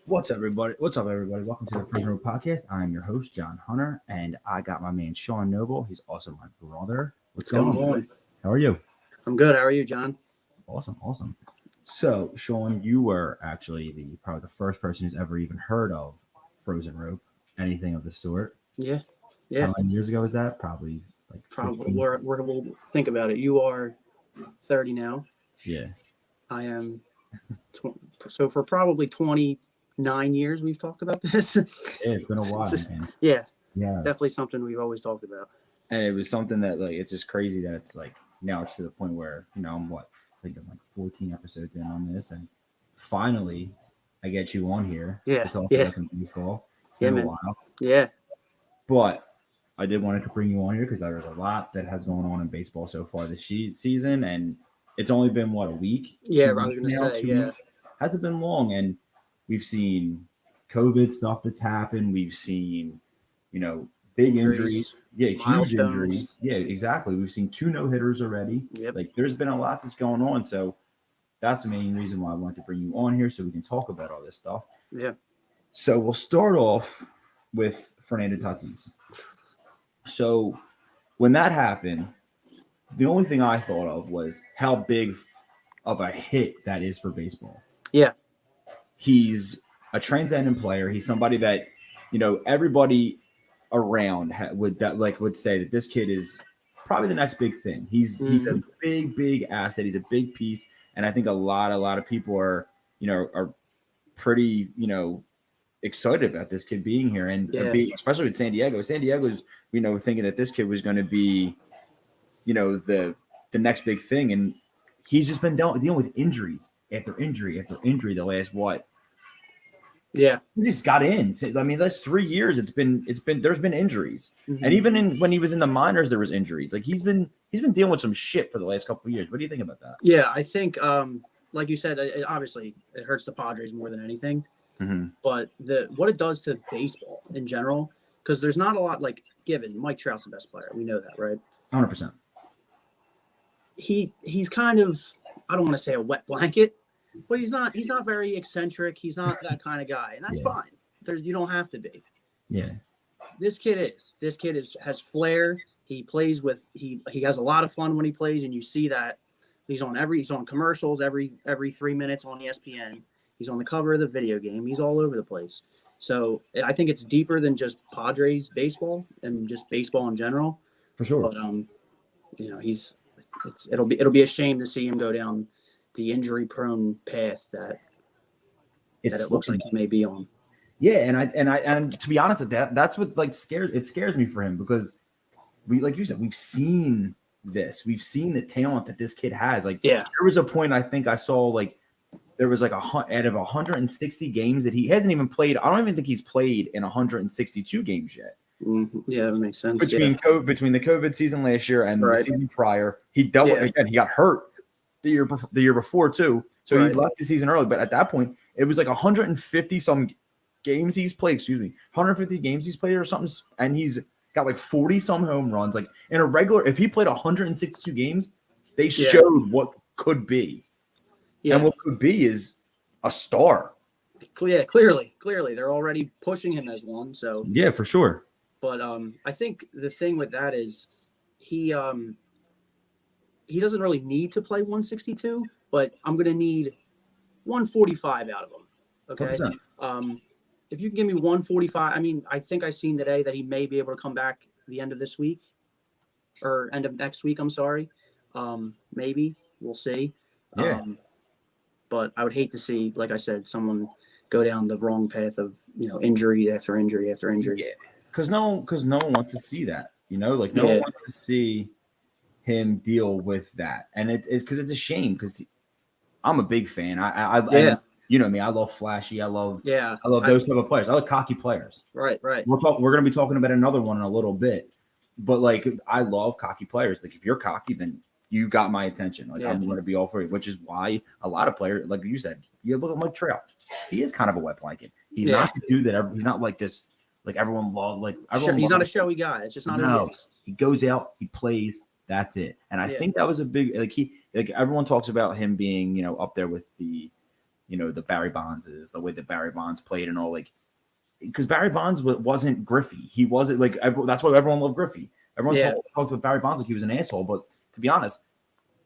What's up, everybody? Welcome to the Fernando Podcast. I'm your host, John Hunter, and I got my man Sean Noble. He's also my brother. What's going on? How are you? I'm good. How are you, John? Awesome. So, Sean, you were actually probably the first person who's ever even heard of frozen rope, anything of the sort. Yeah. How many years ago was that? Probably. We'll think about it. You are 30 now. Yeah. I am. So for probably 29 years, we've talked about this. Yeah, it's been a while, man. Yeah. Definitely something we've always talked about. And it was something that, it's just crazy that it's now it's to the point where, I'm I'm 14 episodes in on this, and finally I get you on here to talk about some baseball. It's been a while. Yeah. But I did want to bring you on here because there's a lot that has gone on in baseball so far this season, and it's only been, a week? Yeah, I was going to say, weeks. Hasn't been long, and we've seen COVID stuff that's happened. We've seen, big injuries. Yeah, huge injuries. Yeah, exactly. We've seen 2 no-hitters already. Yep. There's been a lot that's going on, so that's the main reason why I wanted to bring you on here so we can talk about all this stuff. Yeah. So we'll start off with Fernando Tatis. So when that happened, the only thing I thought of was how big of a hit that is for baseball. Yeah. He's a transcendent player. He's somebody that, everybody around would say that this kid is probably the next big thing. He's a big asset. He's a big piece. And I think a lot of people are pretty, excited about this kid being here, and especially with San Diego. San Diego's, thinking that this kid was going to be, the next big thing, and he's just been dealing with injuries after injury the last he's got in. I mean, that's 3 years. It's been there's been injuries, and even when he was in the minors, there was injuries. He's been dealing with some shit for the last couple of years. What do you think about that? Yeah, I think, like you said, obviously it hurts the Padres more than anything. But what it does to baseball in general, because there's not a lot given. Mike Trout's the best player. We know that, right? 100%. He's kind of, I don't want to say a wet blanket, but he's not very eccentric. He's not that kind of guy, and that's fine. You don't have to be. Yeah. This kid has flair. He plays with he has a lot of fun when he plays, and you see that he's on commercials every 3 minutes on ESPN. He's on the cover of the video game. He's all over the place. So I think it's deeper than just Padres baseball and just baseball in general. For sure. But it'll be a shame to see him go down the injury-prone path that it looks like he may be on. Yeah, and to be honest, that's what scares me for him, because like you said, we've seen this. We've seen the talent that this kid has. There was a point I think I saw there was out of 160 games that he hasn't even played. I don't even think he's played in 162 games yet. Mm-hmm. Yeah, that makes sense. Between the COVID season last year and the season prior, he doubled again. He got hurt the year before too, so he left the season early. But at that point, it was 150 some games he's played. 150 games he's played or something, and he's got 40 some home runs. In a regular, if he played 162 games, they showed what could be. Yeah. And what could be is a star. Yeah, clearly. They're already pushing him as one. So yeah, for sure. But I think the thing with that is he doesn't really need to play 162, but I'm going to need 145 out of him. Okay. 100%. If you can give me 145, I think I seen today that he may be able to come back the end of this week or end of next week. I'm sorry. Maybe we'll see. Yeah. But I would hate to see, like I said, someone go down the wrong path of, injury after injury after injury. Yeah. because no one wants to see that. Like no one wants to see him deal with that, and it's because it's a shame because I'm a big fan. And you know me. I love flashy. I love those type of players. I like cocky players. Right. We're going to be talking about another one in a little bit, but like I love cocky players. Like if you're cocky, then you got my attention. Like I'm going to be all for you, which is why a lot of players, like you said, you look at Mike Trout. He is kind of a wet blanket. He's not the dude that he's not like this. Like everyone loves. Like everyone. He's not a showy guy. It's just not who he is. He goes out. He plays. That's it. And I think that was a big like everyone talks about him being up there with the the Barry Bondses, the way that Barry Bonds played and all, like because Barry Bonds wasn't Griffey. He wasn't like that's why everyone loved Griffey. Everyone talked about Barry Bonds like he was an asshole, but to be honest,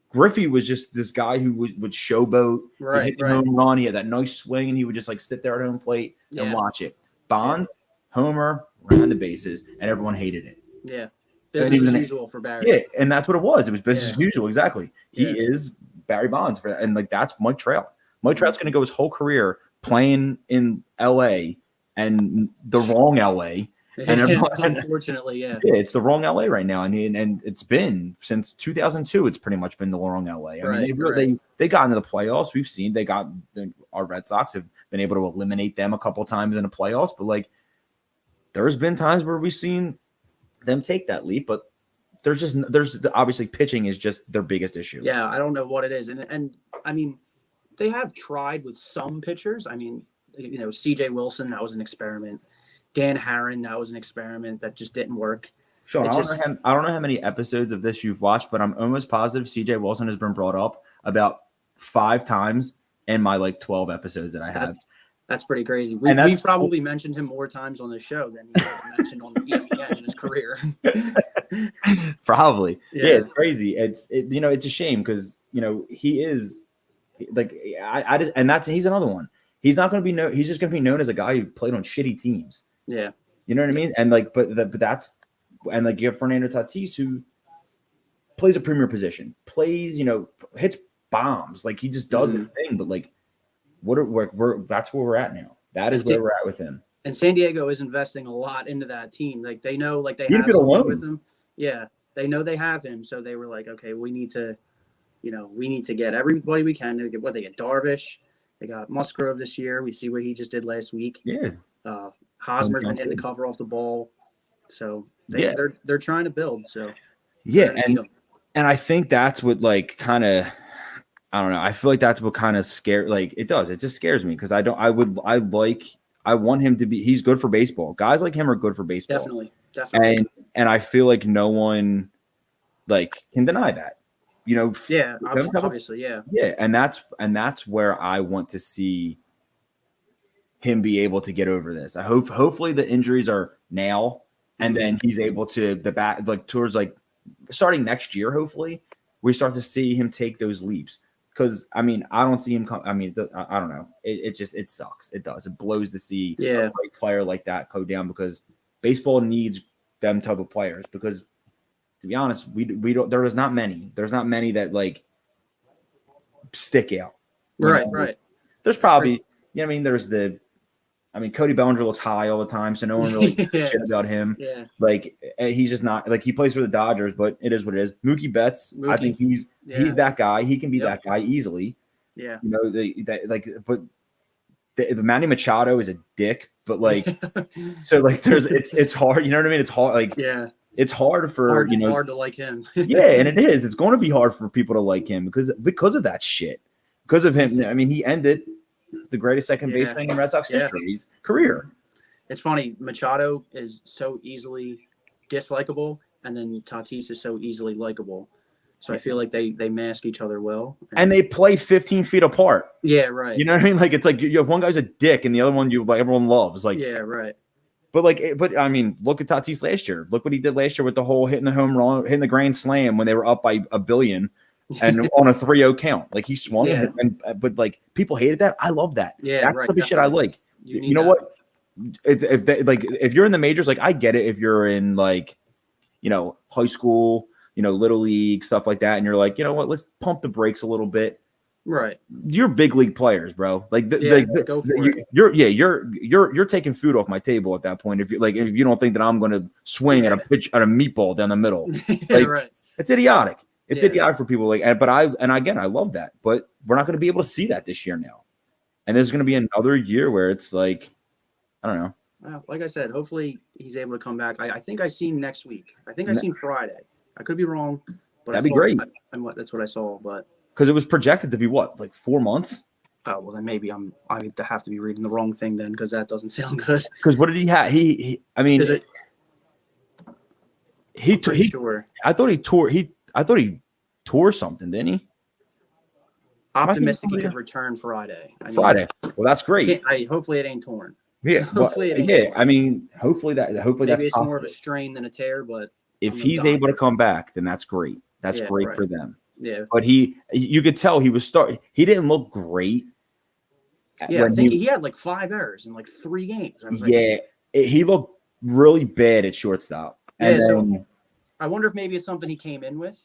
Griffey was just this guy who would showboat, hit the home run. He had that nice swing, and he would just like sit there at home plate and watch it. Bonds, homer, ran the bases, and everyone hated it. Yeah, business as usual for Barry. Yeah, and that's what it was. It was business as usual. Exactly. He is Barry Bonds for that, and like that's Mike Trout. Mike Trout's going to go his whole career playing in L.A. and the wrong L.A. And unfortunately, it's the wrong LA right now, and it's been since 2002. It's pretty much been the wrong LA. I mean, they got into the playoffs. We've seen our Red Sox have been able to eliminate them a couple times in the playoffs, but like there's been times where we've seen them take that leap, but there's obviously pitching is just their biggest issue. Yeah, I don't know what it is, and I mean they have tried with some pitchers. I mean, C.J. Wilson, that was an experiment. Dan Harron, that was an experiment that just didn't work. Sean, I don't know how many episodes of this you've watched, but I'm almost positive C.J. Wilson has been brought up about 5 times in my like 12 episodes that I have. That's pretty crazy. We've probably mentioned him more times on the show than he mentioned on ESPN in his career. Probably. Yeah, it's crazy. It's a shame because he is like he's another one. He's not going to be he's just going to be known as a guy who played on shitty teams. Yeah. You know what I mean? And like, but that's, and like you have Fernando Tatis who plays a premier position, plays, hits bombs. Like he just does his thing. But like, that's where we're at now. That is where we're at with him. And San Diego is investing a lot into that team. Like they know, like they have something with him. Yeah. They know they have him. So they were like, okay, we need to get everybody we can. They get Darvish. They got Musgrove this year. We see what he just did last week. Yeah. Hosmer's been hitting the cover off the ball. So they're trying to build. So and I think that's what like kind of I don't know. I feel like that's what kind of it does. It just scares me because I want him to be he's good for baseball. Guys like him are good for baseball. Definitely. And I feel like no one like can deny that. Obviously, yeah, and that's where I want to see him be able to get over this. I hopefully the injuries are now, and then he's able to the back like towards like starting next year. Hopefully, we start to see him take those leaps. Because I mean, I don't see him. I don't know. It sucks. It does. It blows to see a great player like that go down because baseball needs them type of players because. To be honest, we don't. There was not many. There's not many that like stick out. Right. There's probably. There's Cody Bellinger looks high all the time, so no one really shit about him. Yeah. Like he's just not like he plays for the Dodgers, but it is what it is. Mookie Betts, I think he's that guy. He can be that guy easily. Yeah. But the Manny Machado is a dick, but like, so like it's hard. You know what I mean? It's hard. Like It's hard for hard to like him. Yeah, and it is. It's going to be hard for people to like him because of that shit. Because of him, I mean, he ended the greatest second baseman in Red Sox history's career. It's funny. Machado is so easily dislikable, and then Tatis is so easily likable. So I feel like they mask each other well. And they play 15 feet apart. Yeah, right. You know what I mean? Like it's like you have one guy's a dick, and the other one everyone loves. Like right. But I mean, look at Tatis last year. Look what he did last year with the whole hitting the home run, hitting the grand slam when they were up by $1 billion and on a 3-0 count. Like he swung, but like people hated that. I love that. Yeah, that's the type of shit I like. You know what? If you're in the majors, like I get it. If you're in like, high school, little league stuff like that, and you're like, you know what? Let's pump the brakes a little bit. Right. You're big league players, bro. Like, go for it. You're taking food off my table at that point. If you don't think that I'm going to swing at a meatball down the middle, like, right. It's idiotic. It's idiotic for people like. But I love that. But we're not going to be able to see that this year now. And there's going to be another year where it's like, I don't know. Well, like I said, hopefully he's able to come back. I think I seen next week. I think I seen Friday. I could be wrong, but that'd be great. That's what I saw. But because it was projected to be what, like 4 months? Oh well, then maybe I have to be reading the wrong thing then, because that doesn't sound good. Because what did he have? I mean, sure. I thought he tore something, didn't he? Optimistic he could return Friday. Friday. Well, that's great. Hopefully it ain't torn. Yeah. Hopefully it ain't torn. I mean, hopefully maybe that's it's possible. more of a strain than a tear, but if he's able to come back, then that's great. That's great for them. Yeah. But you could tell he didn't look great. Yeah, I think he had like 5 errors in like 3 games. I was like, he looked really bad at shortstop. Yeah, so I wonder if maybe it's something he came in with.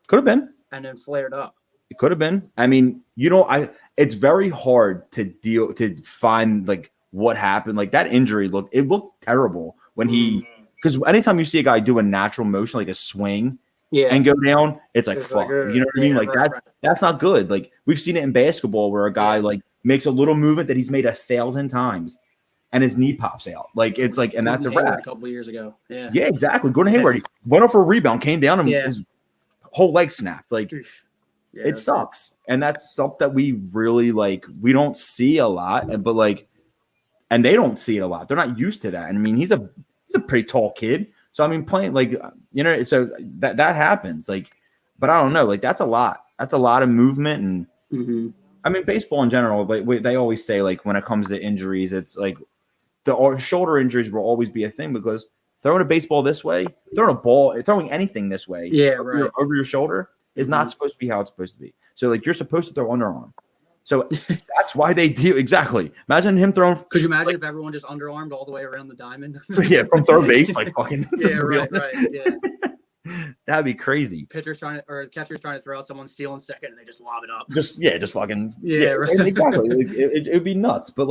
Could have been. And then flared up. It could have been. I mean, it's very hard to find like what happened. Like that injury looked terrible when because anytime you see a guy do a natural motion, like a swing and go down, it's like, fuck. You know what I mean? Like that's not good. Like we've seen it in basketball where a guy like makes a little movement that he's made 1,000 times and his knee pops out. Like it's like, and that's a wrap. A couple of years ago. Yeah. Yeah, exactly. Gordon Hayward, he went up for a rebound, came down and his whole leg snapped. Like it sucks. And that's stuff that we really we don't see a lot, but and they don't see it a lot. They're not used to that. And I mean, he's a pretty tall kid. So I mean, playing so that happens. Like, but I don't know. Like that's a lot. That's a lot of movement. And I mean, baseball in general. They always say like when it comes to injuries, it's like the shoulder injuries will always be a thing because throwing a baseball this way, throwing anything this way, over your shoulder is not supposed to be how it's supposed to be. So like you're supposed to throw underarm. So that's why they do exactly. Imagine him throwing. Could you imagine if everyone just underarmed all the way around the diamond? From third base, like fucking. Right. Yeah. That'd be crazy. Catcher's trying to throw out, someone stealing second, and they just lob it up. Just fucking. Right. Exactly. It'd be nuts, but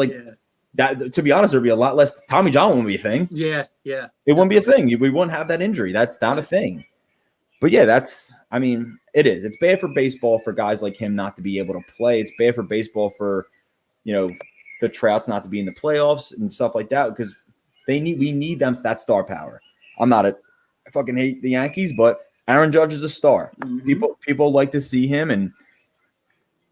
that. To be honest, there'd be a lot less. Tommy John wouldn't be a thing. Yeah. It wouldn't be a thing. We wouldn't have that injury. That's not a thing. But I mean, it is. It's bad for baseball for guys like him not to be able to play. It's bad for baseball for, the Trouts not to be in the playoffs and stuff like that because we need them that star power. I fucking hate the Yankees, but Aaron Judge is a star. People like to see him, and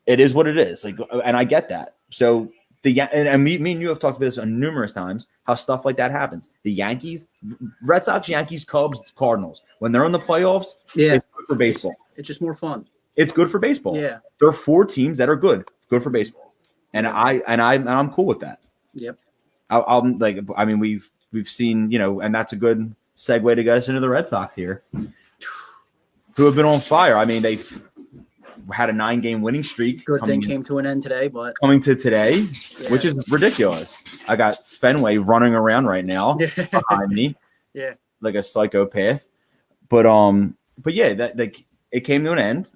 it is what it is. Like, and I get that. So me and you have talked about this on numerous times, how stuff like that happens. The Yankees, Red Sox, Yankees, Cubs, Cardinals, when they're in the playoffs, it's good for baseball. It's just more fun. It's good for baseball. Yeah. There are 4 teams that are good for baseball. And I'm cool with that. Yep. We've seen, and that's a good segue to get us into the Red Sox here, who have been on fire. I mean, they've had a 9-game winning streak. Good thing came to an end today, but coming to today, which is ridiculous. I got Fenway running around right now behind me, like a psychopath. But yeah, that it came to an end.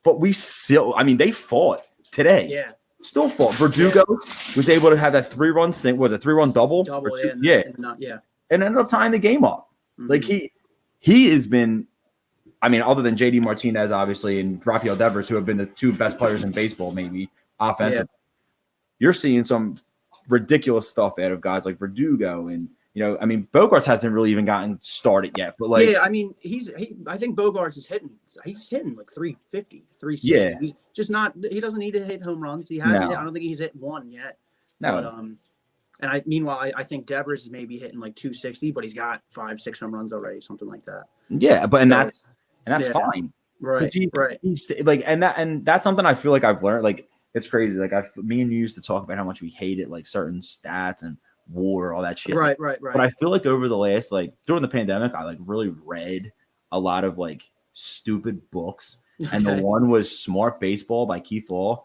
But we still, they fought today. Yeah, still fought. Verdugo was able to have that 3-run sink. Was a 3-run double? And ended up tying the game up. Like he has been. Other than JD Martinez, obviously, and Rafael Devers, who have been the 2 best players in baseball, maybe offensively, you're seeing some ridiculous stuff out of guys like Verdugo, and Bogarts hasn't really even gotten started yet. But I think Bogarts is hitting. He's hitting like 350, 360. Yeah. He's just not. He doesn't need to hit home runs. He hasn't. I don't think he's hit one yet. No. But, meanwhile, I think Devers is maybe hitting like 260, but he's got 5-6 home runs already, something like that. Yeah, but that's fine. Right. He's and that's something I feel like I've learned. Like it's crazy. Like me and you used to talk about how much we hated like certain stats and WAR, all that shit. Right. But I feel like over the last during the pandemic, I really read a lot of stupid books, and the one was Smart Baseball by Keith Law,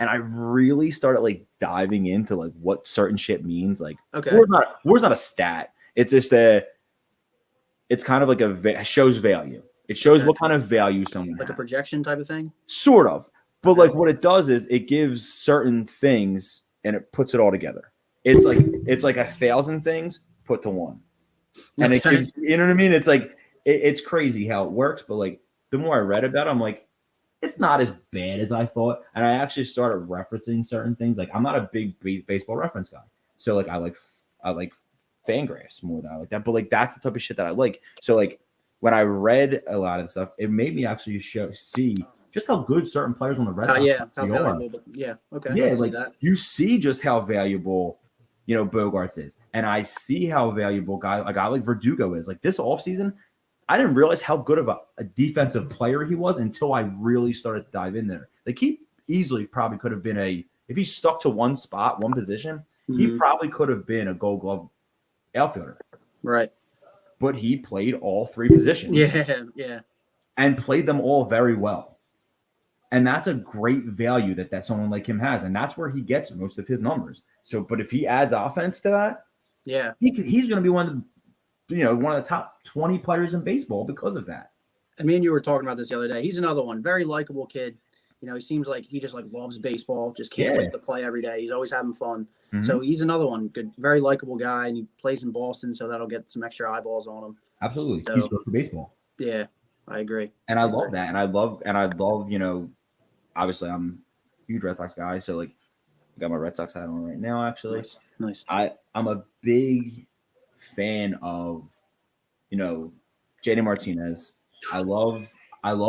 and I really started diving into what certain shit means. WAR's not a stat. It's just it's kind of shows value. It shows what kind of value someone has. A projection type of thing? Sort of. But like what it does is it gives certain things and it puts it all together. It's like 1,000 things put to one. And it gives, you know what I mean? It's like it's crazy how it works, but like the more I read about it, I'm like, it's not as bad as I thought. And I actually started referencing certain things. Like I'm not a big baseball reference guy. So like I like Fangraphs more than I like that. But like that's the type of shit that I like. So like when I read a lot of the stuff, it made me actually see just how good certain players on the Red Sox how valuable, but okay. Yeah, like you see just how valuable, Bogarts is. And I see how valuable a guy like Verdugo is. Like this offseason, I didn't realize how good of a defensive player he was until I really started to dive in there. Like he easily probably could have been if he stuck to one spot, one position, he probably could have been a Gold Glove outfielder. Right. But he played all three positions. Yeah. And played them all very well. And that's a great value that someone like him has. And that's where he gets most of his numbers. So, but if he adds offense to that, he's going to be one of the top 20 players in baseball because of that. And me and you were talking about this the other day. He's another one, very likable kid. He seems like he just like loves baseball, just can't wait to play every day. He's always having fun. Mm-hmm. So he's another one, good, very likable guy, and he plays in Boston, so that'll get some extra eyeballs on him. Absolutely, so, he's good for baseball. Yeah, I agree. And I love that, and I love, obviously I'm a huge Red Sox guy, so like I got my Red Sox hat on right now. Actually, nice. I'm a big fan of, JD Martinez. I love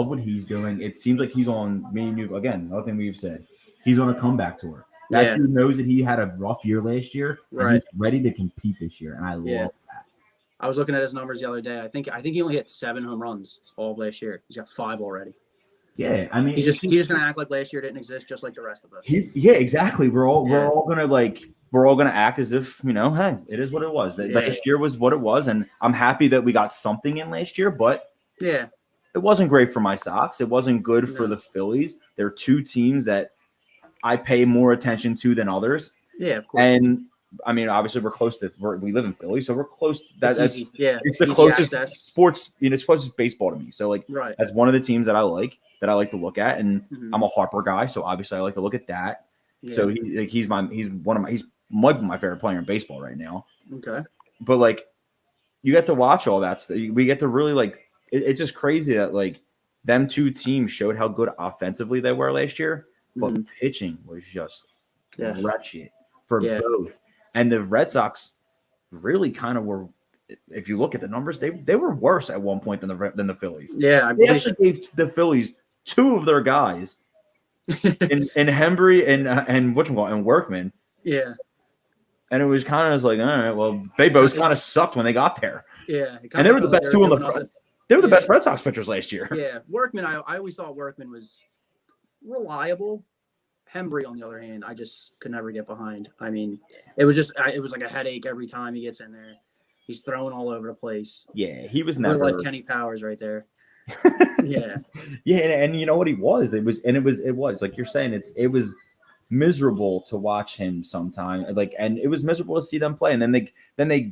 what he's doing. It seems like he's on me and you again. Another thing we've said, he's on a comeback tour. That dude knows that he had a rough year last year, and he's ready to compete this year, and I love that. I was looking at his numbers the other day. I think he only hit 7 home runs all of last year. He's got 5 already. Yeah, I mean, he's just gonna act like last year didn't exist, just like the rest of us. Exactly. We're all gonna act as if hey, it is what it was. Last year was what it was, and I'm happy that we got something in last year, but it wasn't great for my Sox. It wasn't good for the Phillies. There are two teams that I pay more attention to than others. Yeah, of course. And I mean, obviously, we live in Philly, so we're close. It's the closest sports. It's closest baseball to me. So like, that's one of the teams that I like to look at, and I'm a Harper guy, so obviously I like to look at that. Yeah. So he's my favorite player in baseball right now. Okay. But like, you get to watch all that stuff. We get to really like. It's just crazy that like them two teams showed how good offensively they were last year, but pitching was just wretched for both. And the Red Sox really kind of were. If you look at the numbers, they were worse at one point than the Phillies. Yeah, they actually gave the Phillies 2 of their guys in Hembree and Workman. Yeah. And it was kind of like, all right, well, they both kind of sucked when they got there. Yeah. And they were the best 2 on the front. They were the best Red Sox pitchers last year. Yeah. Workman, I always thought Workman was reliable. Hembree, on the other hand, I just could never get behind. I mean, it was like a headache every time he gets in there. He's throwing all over the place. Yeah, he was never like Kenny Powers right there. Yeah. Yeah, and you know what he was? It was like you're saying, it was miserable to watch him sometime. Like, and it was miserable to see them play. And then they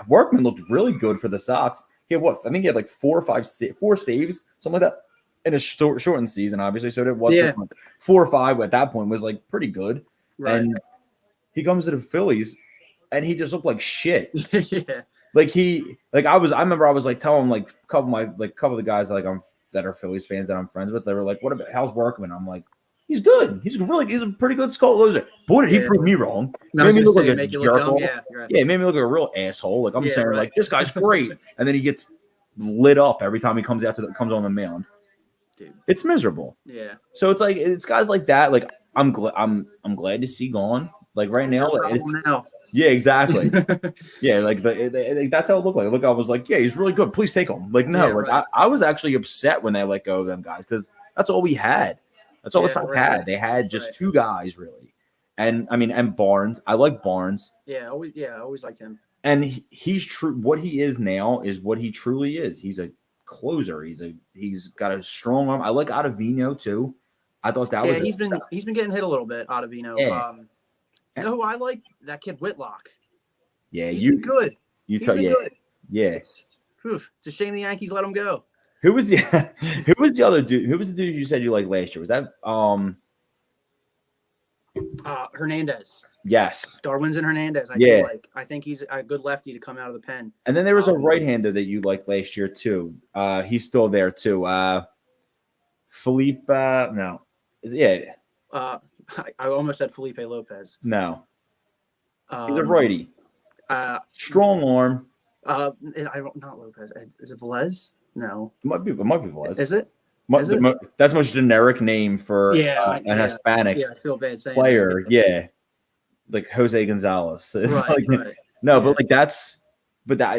Workman looked really good for the Sox. He had I think he had like 4 or 5 saves, something like that, in a shortened season, obviously. So it was 4 or 5 at that point was like pretty good. Right. And he comes to the Phillies, and he just looked like shit. Yeah. I remember I was like telling like a couple of the guys that are Phillies fans that I'm friends with. They were like, how's Workman? I'm like, he's good. He's a pretty good skull loser. Boy, did he prove me wrong. Made me look like a jerk off. Yeah, it made me look like a real asshole. Like I'm saying, like, this guy's great, and then he gets lit up every time he comes on the mound. Dude, it's miserable. Yeah. So it's guys like that. Like I'm glad to see gone. Like right now, yeah, exactly. Yeah, like that's how it looked like. Look, I was like, yeah, he's really good. Please take him. Like no, I was actually upset when they let go of them guys because that's all we had. That's all the Sox had. They had just 2 guys really, and I mean, and Barnes. I like Barnes. I always liked him. And he's true. What he is now is what he truly is. He's a closer. He's got a strong arm. I like Ottavino too. I thought that was. He's been getting hit a little bit. Ottavino. Yeah. You know who I like? That kid Whitlock. Yeah, he's been good. Good. Yeah. It's a shame the Yankees let him go. Who was the who was the other dude? Who was the dude you said you liked last year? Was that Hernandez? Yes. Darwin's and Hernandez. I do like. I think he's a good lefty to come out of the pen. And then there was a right-hander that you liked last year too. He's still there too. Felipe, no, I almost said Felipe Lopez. No, he's a righty. Strong arm. Not Lopez. Is it Velez? No, It might be Velez. Is it? That's the most generic name for an Hispanic I feel bad saying player. Yeah, like Jose Gonzalez. It's right. No, but like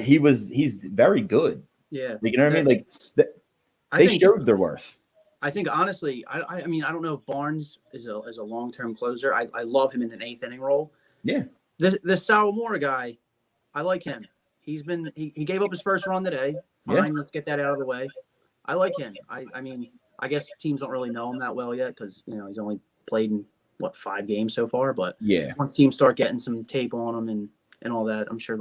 he's very good. Yeah, you know what I mean. Like they showed their worth. I think honestly, I mean, I don't know if Barnes is a long-term closer. I love him in an 8th inning role. Yeah, the Sawamura guy, I like him. He gave up his first run today. Fine, let's get that out of the way. I like him. I mean, I guess teams don't really know him that well yet because he's only played in 5 games so far. But once teams start getting some tape on him and all that, I'm sure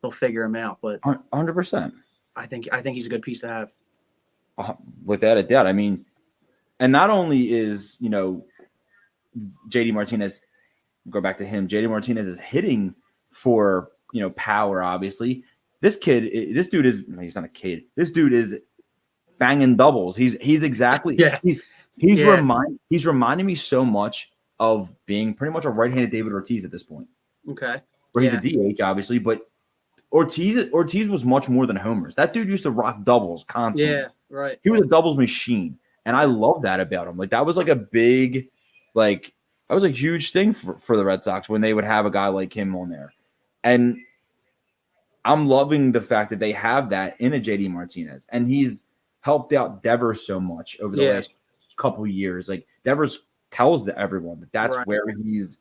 they'll figure him out. But 100%. I think he's a good piece to have. Without a doubt. I mean, and not only is JD Martinez, go back to him. JD Martinez is hitting for power. Obviously, this dude is. He's not a kid. This dude is banging doubles. He's exactly. Yeah. He's reminding me so much of being pretty much a right-handed David Ortiz at this point. Okay. Where he's a DH, obviously, but Ortiz was much more than homers. That dude used to rock doubles constantly. Yeah, right. He was a doubles machine, and I love that about him. Like that was like a big, that was a huge thing for the Red Sox when they would have a guy like him on there. And I'm loving the fact that they have that in a JD Martinez, and he's helped out Devers so much over the last couple of years. Like Devers tells everyone that that's where he's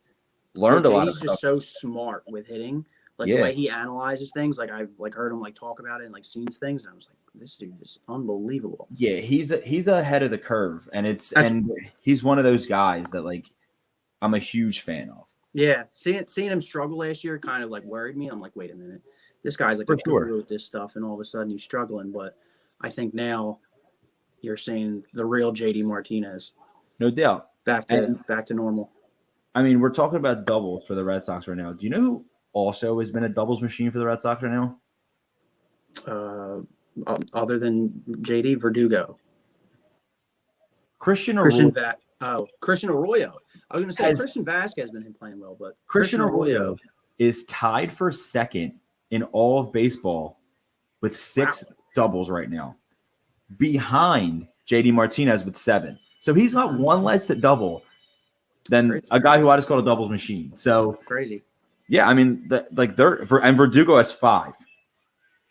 learned a lot of stuff. He's just so smart with hitting. Like the way he analyzes things, like I've heard him talk about it and seen things, and I was like, this dude is unbelievable. Yeah, he's ahead of the curve, and he's one of those guys that I'm a huge fan of. Yeah, seeing him struggle last year kind of worried me. I'm like, wait a minute, this guy's a guru with this stuff, and all of a sudden he's struggling. But I think now you're seeing the real JD Martinez. No doubt, back to normal. I mean, we're talking about doubles for the Red Sox right now. Do you know who also has been a doubles machine for the Red Sox right now? Other than JD, Verdugo. Christian Arroyo. I was going to say Christian Vasquez has been playing well, but Christian Arroyo is tied for second in all of baseball with 6 doubles right now, behind JD Martinez with 7. So he's got one less to double than a guy who I just called a doubles machine. So crazy. Yeah, I mean, and Verdugo has 5.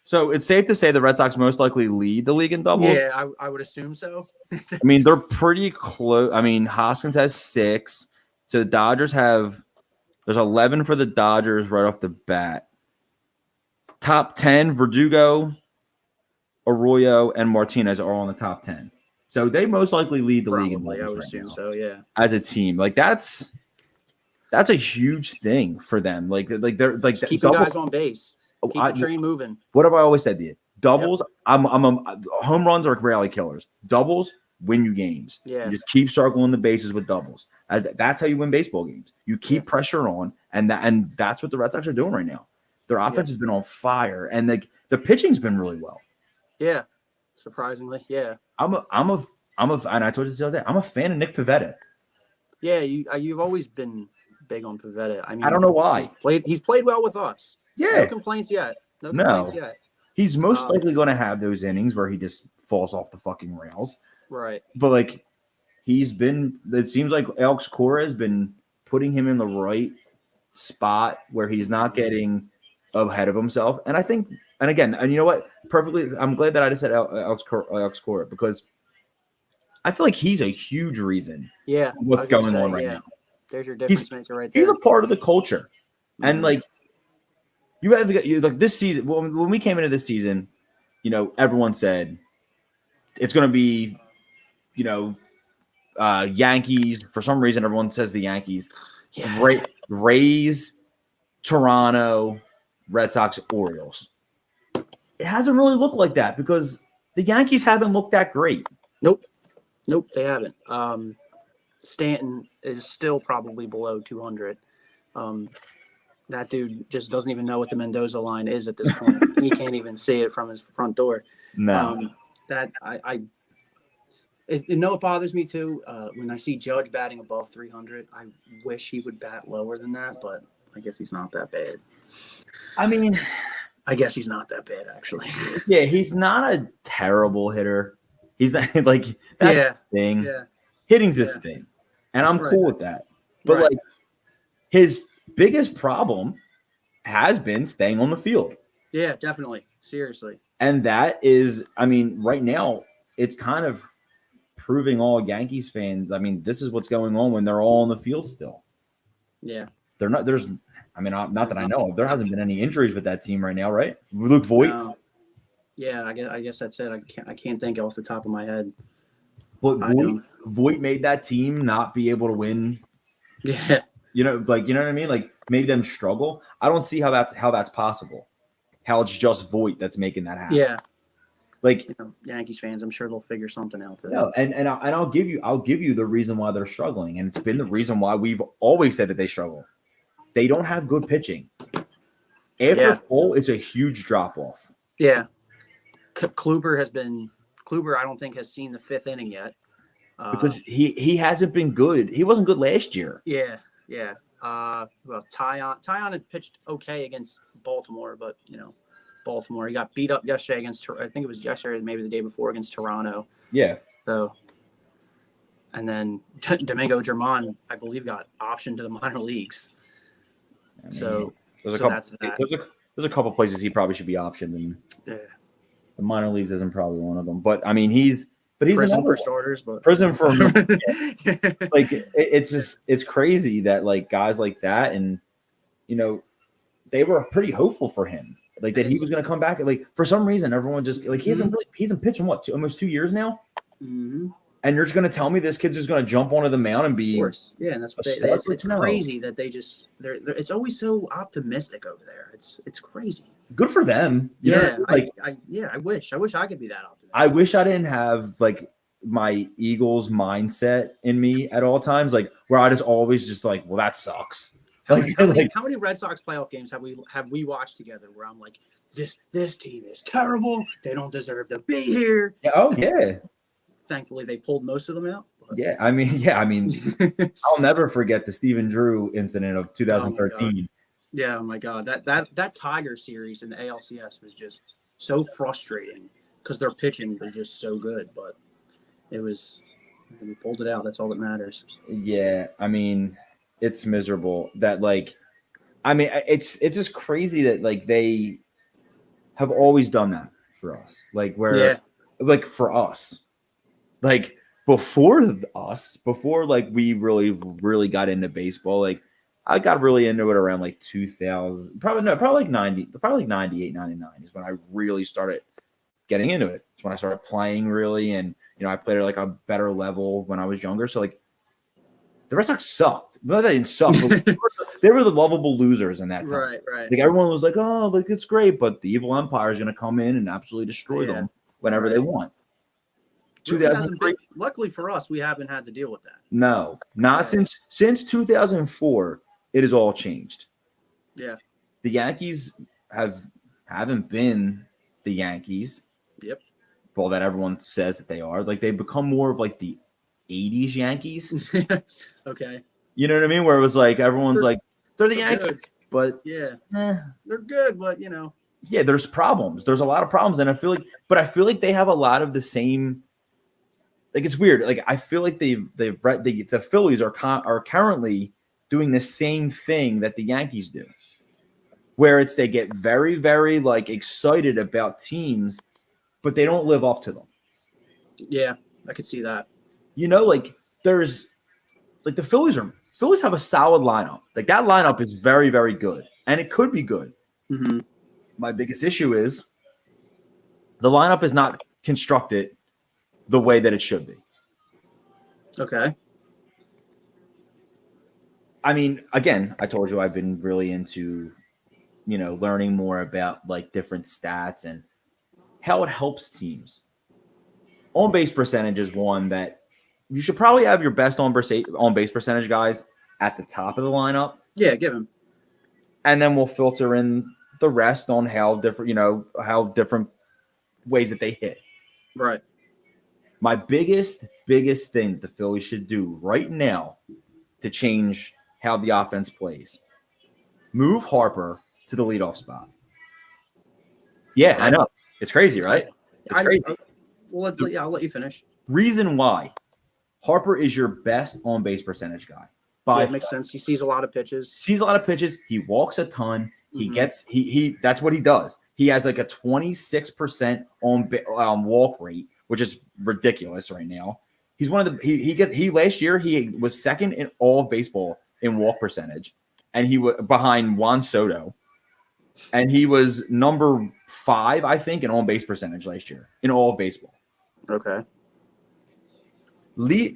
So it's safe to say the Red Sox most likely lead the league in doubles. Yeah, I would assume so. I mean, they're pretty close. I mean, Hoskins has 6. So the Dodgers there's 11 for the Dodgers right off the bat. Top 10, Verdugo, Arroyo, and Martinez are all in the top 10. So they most likely lead the league in doubles. I would assume so, yeah. As a team. That's a huge thing for them. They're just keeping guys on base. Keep the train moving. What have I always said to you? Doubles, home runs are rally killers. Doubles win you games. Yeah. You just keep circling the bases with doubles. That's how you win baseball games. You keep pressure on, and that's what the Red Sox are doing right now. Their offense has been on fire, and the pitching's been really well. Yeah, surprisingly, yeah. And I told you this the other day. I'm a fan of Nick Pivetta. Yeah, you've always been big on Pivetta. I mean, I don't know why. He's played well with us. Yeah. No complaints yet. No complaints yet. He's most likely going to have those innings where he just falls off the fucking rails. Right. But it seems like Alex Cora has been putting him in the right spot where he's not getting ahead of himself. And I think, and you know what? Perfectly. I'm glad that I just said Alex Cora because I feel like he's a huge reason. Yeah. What's going on right now. There's your difference maker right there. He's a part of the culture. Mm-hmm. And you have this season, when we came into this season, everyone said it's going to be, Yankees. For some reason, everyone says the Yankees. Yeah. Rays, Toronto, Red Sox, Orioles. It hasn't really looked like that because the Yankees haven't looked that great. Nope, they haven't. Stanton is still probably below 200. That dude just doesn't even know what the Mendoza line is at this point. He can't even see it from his front door. No. It bothers me too. When I see Judge batting above 300, I wish he would bat lower than that, but I guess he's not that bad. I mean, I guess he's not that bad, actually. Yeah, he's not a terrible hitter. He's not like that's his thing. Yeah. Hitting's his thing. And I'm cool with that. But like his biggest problem has been staying on the field. Yeah, definitely. Seriously. And that is, I mean, right now, it's kind of proving all Yankees fans. I mean, this is what's going on when they're all on the field still. Yeah. They're not, there's, I mean, not that I know of. There hasn't been any injuries with that team right now, right? Luke Voigt. No. Yeah, I guess that's it. I can't think off the top of my head. But Voigt made that team not be able to win. Yeah. You know what I mean? Like made them struggle. I don't see how that's possible. How it's just Voigt that's making that happen. Yeah. Like Yankees fans, I'm sure they'll figure something out. No, and I'll give you the reason why they're struggling, and it's been the reason why we've always said that they struggle. They don't have good pitching. After Cole, it's a huge drop off. Yeah. Kluber, I don't think has seen the fifth inning yet. Because he hasn't been good. He wasn't good last year. Yeah. Well, Tyon had pitched okay against Baltimore, but Baltimore, he got beat up yesterday against. I think it was yesterday, maybe the day before against Toronto. Yeah. So, and then Domingo Germán, I believe, got optioned to the minor leagues. I mean, there's a couple places he probably should be optioned, and the minor leagues isn't probably one of them. But I mean, he's prison for starters, but prison for like it's crazy that like guys like that, and they were pretty hopeful for him, like that he was going to come back. Like for some reason, everyone just like he hasn't pitched in almost 2 years now. Mm-hmm. And you're just going to tell me this kid's just going to jump onto the mound and be, of course, yeah, and that's what it's crazy that they just they're it's always so optimistic over there. It's crazy. Good for them. I wish I could be that optimistic. I wish I didn't have like my Eagles mindset in me at all times, like where I just always just like, well, that sucks. How many Red Sox playoff games have we watched together where I'm like, this team is terrible. They don't deserve to be here. Yeah, oh yeah. Thankfully, they pulled most of them out. But... Yeah, I mean, I'll never forget the Stephen Drew incident of 2013. Oh my God, that Tiger series in the ALCS was just so frustrating because their pitching was just so good, but we pulled it out. That's all that matters. Yeah, I mean, it's miserable that it's just crazy that like they have always done that for us, like like for us. Like before like we really got into baseball, like I got really into it around like 2000, probably like 90, probably like 98, 99 is when I really started getting into it. It's when I started playing really. And, I played at like a better level when I was younger. So like the Red Sox sucked. No, they didn't suck. But they were the lovable losers in that time. Right. Like everyone was like, oh, like it's great. But the evil empire is going to come in and absolutely destroy them whenever they want. 2003. Luckily for us, we haven't had to deal with that. No, not since 2004. It has all changed. Yeah, the Yankees haven't been the Yankees. Yep. Well, that everyone says that they are. Like they've become more of like the 80s Yankees. Okay. You know what I mean? Where it was like everyone's like they're the Yankees, good. But they're good, but yeah, there's problems. There's a lot of problems, and I feel like they have a lot of the same. Like it's weird. Like I feel like the Phillies are currently doing the same thing that the Yankees do, where it's they get very, very like excited about teams, but they don't live up to them. Yeah, I could see that. Like there's like the Phillies have a solid lineup. Like that lineup is very, very good, and it could be good. Mm-hmm. My biggest issue is the lineup is not constructed the way that it should be. Okay. I mean, again, I told you I've been really into, learning more about like different stats and how it helps teams. On base percentage is one that you should probably have your best on base percentage guys at the top of the lineup. Yeah, give him. And then we'll filter in the rest on how different ways that they hit. Right. My biggest thing the Phillies should do right now to change how the offense plays, move Harper to the leadoff spot. Yeah, I know. It's crazy, right? It's crazy. Well, I'll let you finish. Reason why Harper is your best on-base percentage guy. Yeah, it makes sense. He sees a lot of pitches. He walks a ton. He gets he that's what he does. He has like a 26% on walk rate, which is ridiculous right now. He's one of the last year he was second in all of baseball in walk percentage, and he was behind Juan Soto, and he was number 5, I think, in on base percentage last year in all of baseball. Okay.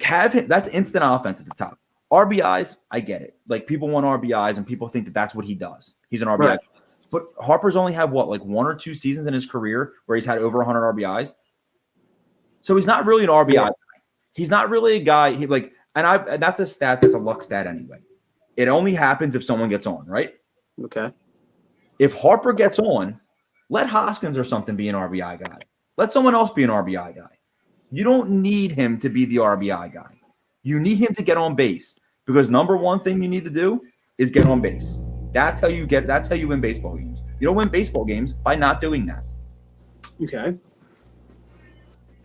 Have him. That's instant offense at the top. RBIs, I get it. Like people want RBIs, and people think that that's what he does. He's an RBI. Right. But Harper's only had like 1 or 2 seasons in his career where he's had over 100 RBIs. So he's not really an RBI guy. He's not really a guy. And that's a stat. That's a luck stat anyway. It only happens if someone gets on, right? Okay. If Harper gets on, let Hoskins or something be an RBI guy. Let someone else be an RBI guy. You don't need him to be the RBI guy. You need him to get on base because number one thing you need to do is get on base. That's how you win baseball games. You don't win baseball games by not doing that. Okay.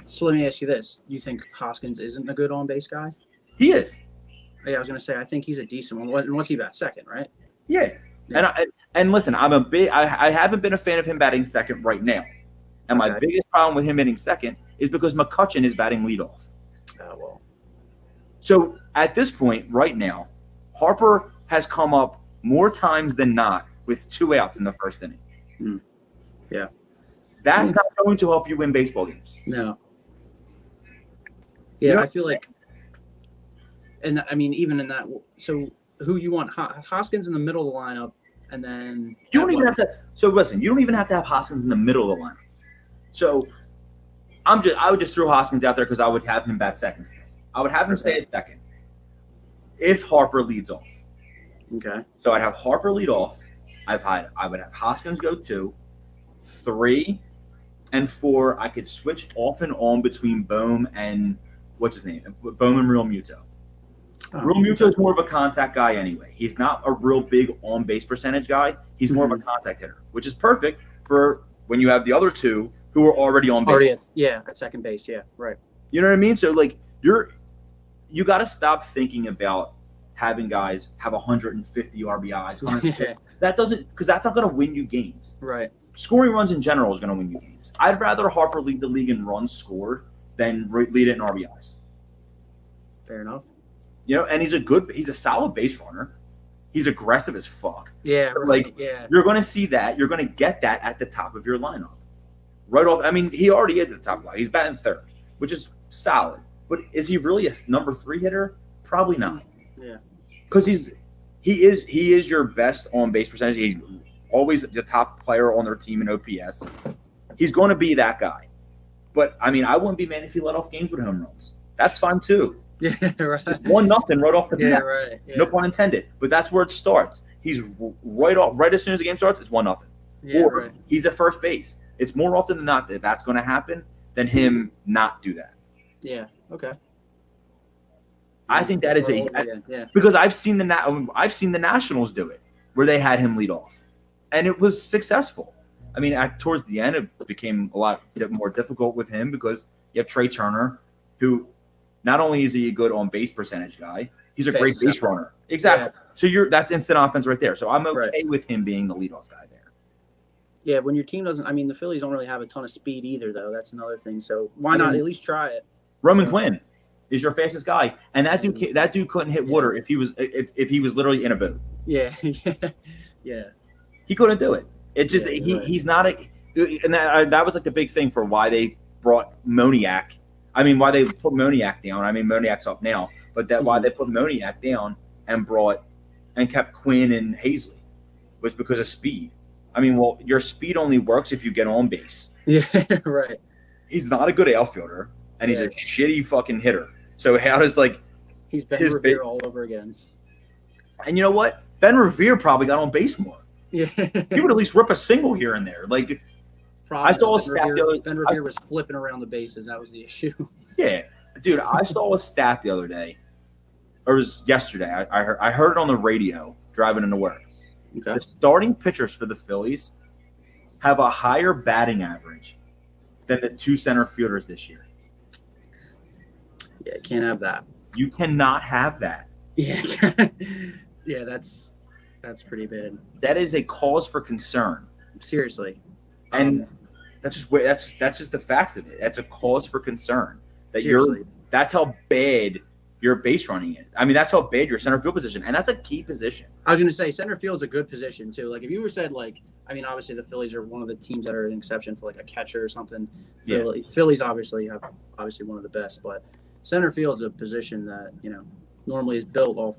So let me ask you this. You think Hoskins isn't a good on-base guy? He is. Yeah, I was going to say, I think he's a decent one. What's he about, second, right? Yeah. And listen, I haven't been a fan of him batting second right now. And my biggest problem with him hitting second is because McCutchen is batting leadoff. Oh, well. So at this point, right now, Harper has come up more times than not with 2 outs in the first inning. Yeah. That's not going to help you win baseball games. No. Yeah, I feel like, and I mean, even in that, so who you want? Hoskins in the middle of the lineup, and then you don't even have to. So listen, you don't even have to have Hoskins in the middle of the lineup. So I would just throw Hoskins out there because I would have him bat second. I would have him stay at second if Harper leads off. Okay. So I'd have Harper lead off. I would have Hoskins go 2, 3, and 4. I could switch off and on between Bohm and what's his name? Bohm and Real Muto. Real Muto is more of a contact guy anyway. He's not a real big on base percentage guy. He's more of a contact hitter, which is perfect for when you have the other 2 who are already on base. At second base. Yeah, right. You know what I mean? So like you got to stop thinking about having guys have 150 RBIs. That doesn't, because that's not going to win you games. Right. Scoring runs in general is going to win you games. I'd rather Harper lead the league in runs scored than lead it in RBIs. Fair enough. You know, and he's a solid base runner. He's aggressive as fuck. Yeah, right. You're going to see that. You're going to get that at the top of your lineup. Right off. I mean, he already is at the top of the lineup. He's batting third, which is solid. But is he really a number 3 hitter? Probably not. Yeah. Because he is your best on base percentage. He's always the top player on their team in OPS. He's going to be that guy. But I mean, I wouldn't be mad if he let off games with home runs. That's fine too. Yeah, right. 1-0 right off the bat. Yeah, right. Yeah. No pun intended. But that's where it starts. He's right as soon as the game starts. It's 1-0. Yeah, or right. He's at first base. It's more often than not that that's going to happen than him not do that. Yeah. Okay. I think that is because I've seen the Nationals do it where they had him lead off, and it was successful. I mean, towards the end, it became a lot more difficult with him because you have Trey Turner, who not only is he a good on base percentage guy, he's a great base runner. Exactly. Yeah. So that's instant offense right there. So I'm okay with him being the leadoff guy there. Yeah, when your team doesn't, I mean, the Phillies don't really have a ton of speed either, though. That's another thing. So why not at least try it? Roman Quinn is your fastest guy, and that dude couldn't hit water if he was literally in a boat. Yeah. He couldn't do it. It's just he's not and that was like the big thing for why they brought Moniak. I mean, why they put Moniak down. I mean, Moniak's up now, but why they put Moniak down and kept Quinn and Hazley was because of speed. I mean, your speed only works if you get on base. Yeah, right. He's not a good outfielder. and he's a shitty fucking hitter. So how does like he's Ben Revere all over again? And you know what? Ben Revere probably got on base more. Yeah, he would at least rip a single here and there. Like I saw a stat. Ben Revere was flipping around the bases. That was the issue. Yeah, dude, I saw a stat the other day, or it was yesterday. I heard it on the radio driving into work. Okay. The starting pitchers for the Phillies have a higher batting average than the 2 center fielders this year. Yeah, can't have that. You cannot have that. Yeah, yeah, that's pretty bad. That is a cause for concern. Seriously, and that's just the facts of it. That's a cause for concern. That's how bad your base running is. I mean, that's how bad your center field position, and that's a key position. I was going to say center field is a good position too. Like if you were said like, I mean, obviously the Phillies are one of the teams that are an exception for like a catcher or something. Yeah. Phillies obviously have one of the best, but center field is a position that normally is built off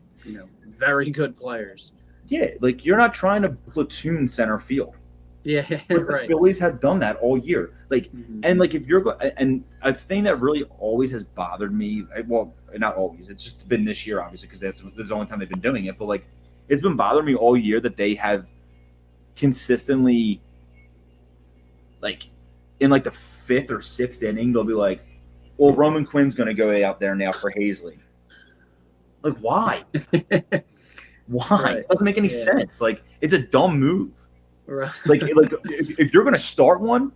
very good players. Yeah, like you're not trying to platoon center field. Yeah, right. The Phillies have done that all year. Like, and like if you're and a thing that really always has bothered me. Well, not always. It's just been this year, obviously, because that's the only time they've been doing it. But like, it's been bothering me all year that they have consistently, like, in like the 5th or 6th inning, they'll be like, "Well, Roman Quinn's going to go out there now for Hazley." Like, why? Why? Right. It doesn't make any sense. Like, it's a dumb move. Right. Like if you're going to start one,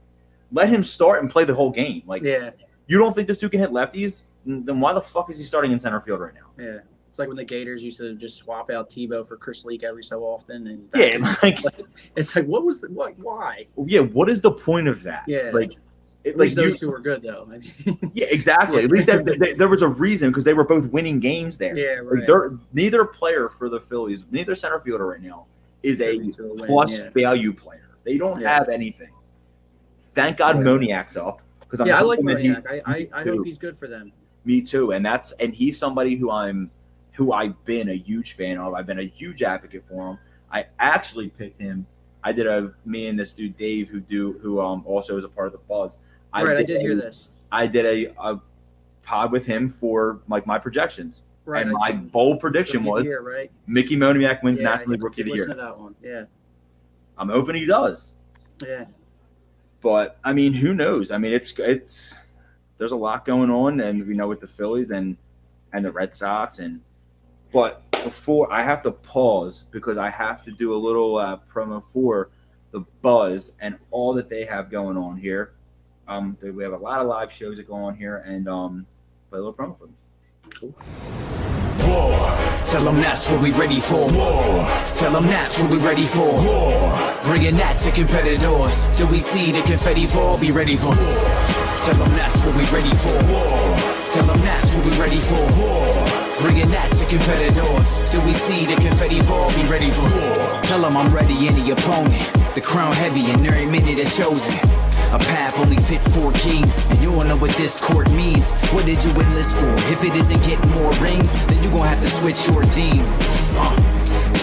let him start and play the whole game. Like, you don't think this dude can hit lefties? Then why the fuck is he starting in center field right now? Yeah. It's like when the Gators used to just swap out Tebow for Chris Leak every so often. And it's like, why? Yeah, what is the point of that? Yeah. Like, at least those two were good, though. I mean, yeah, exactly. At least there was a reason because they were both winning games there. Yeah, right. Like neither player for the Phillies, neither center fielder right now is a plus value player. They don't have anything. Thank God Moniak's up because I like Moniak. I hope he's good for them. Me too, and he's somebody who I've been a huge fan of. I've been a huge advocate for him. I actually picked him. I did me and this dude Dave who also is a part of the Buzz. I did hear this. I did a pod with him for like my projections. Right. And my bold prediction was Mickey Moniak wins National League Rookie of the Year. To that one. Yeah. I'm hoping he does. Yeah. But I mean, who knows? I mean, it's there's a lot going on, and with the Phillies and the Red Sox, but before I have to pause because I have to do a little promo for the Buzz and all that they have going on here. We have a lot of live shows that go on here, and play a little promo for them. Cool. War. Tell them that's what we ready for. War. Tell them that's what we ready for. War. Bringing that to competitors. Till we see the confetti fall, be ready for war. Tell them that's what we ready for. War. Tell them that's what we ready for. War. Bringing that to competitors. Till we see the confetti fall, be ready for war. Tell them I'm ready, any opponent. The crown heavy and every minute is chosen. A path only fit for kings, and you won't know what this court means. What did you enlist for? If it isn't getting more rings, then you gon' have to switch your team.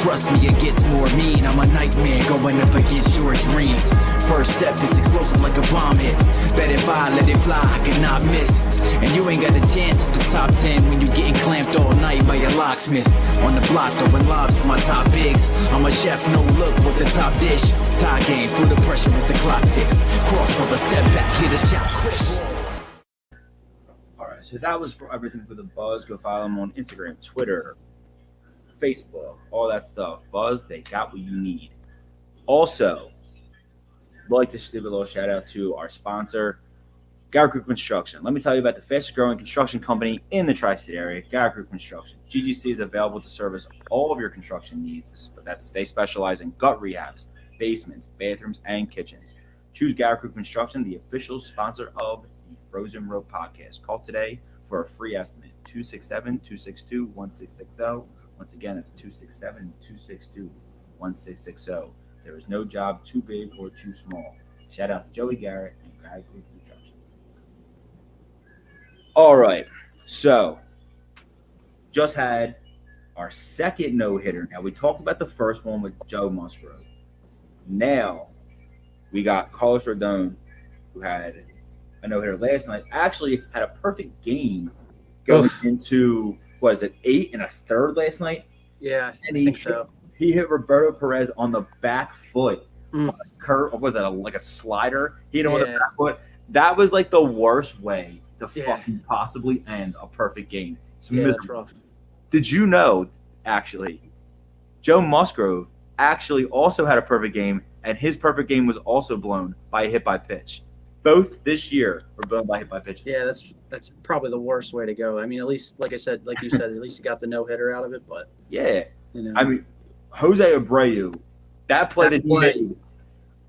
Trust me, it gets more mean. I'm a nightmare going up against your dreams. First step is explosive like a bomb hit. Bet if I let it fly, I cannot miss. And you ain't got a chance at the top 10 when you getting clamped all night by your locksmith. On the block throwing lobs to my top bigs. I'm a chef, no look, what's the top dish? Tie game, through the pressure as the clock ticks. Crossover, step back, hit a shot, switch. Alright, so that was for everything for the Buzz. Go follow them on Instagram, Twitter, Facebook, all that stuff. Buzz, they got what you need. Also, I'd like to give a little shout out to our sponsor, Garrett Group Construction. Let me tell you about the fastest growing construction company in the tri-state area, Garrett Group Construction. GGC is available to service all of your construction needs. They specialize in gut rehabs, basements, bathrooms, and kitchens. Choose Garrett Group Construction, the official sponsor of the Frozen Road podcast. Call today for a free estimate, 267-262-1660. Once again, it's 267-262-1660. There is no job too big or too small. Shout out to Joey Garrett and Garrett Group Construction. All right, so just had our second no-hitter. Now, we talked about the first one with Joe Musgrove. Now, we got Carlos Rodon, who had a no-hitter last night, actually had a perfect game going into, was it 8 1/3 last night? Yeah, And I think so. He hit Roberto Perez on the back foot. Mm. Curve, what was that, like a slider? He hit him on the back foot. That was like the worst way to fucking possibly end a perfect game. It's that's rough. Did you know, actually, Joe Musgrove actually also had a perfect game, and his perfect game was also blown by a hit by pitch. Both this year were blown by hit by pitches. Yeah, that's probably the worst way to go. I mean, at least, like you said, at least you got the no-hitter out of it. But yeah, I mean, Jose Abreu, that play that he made.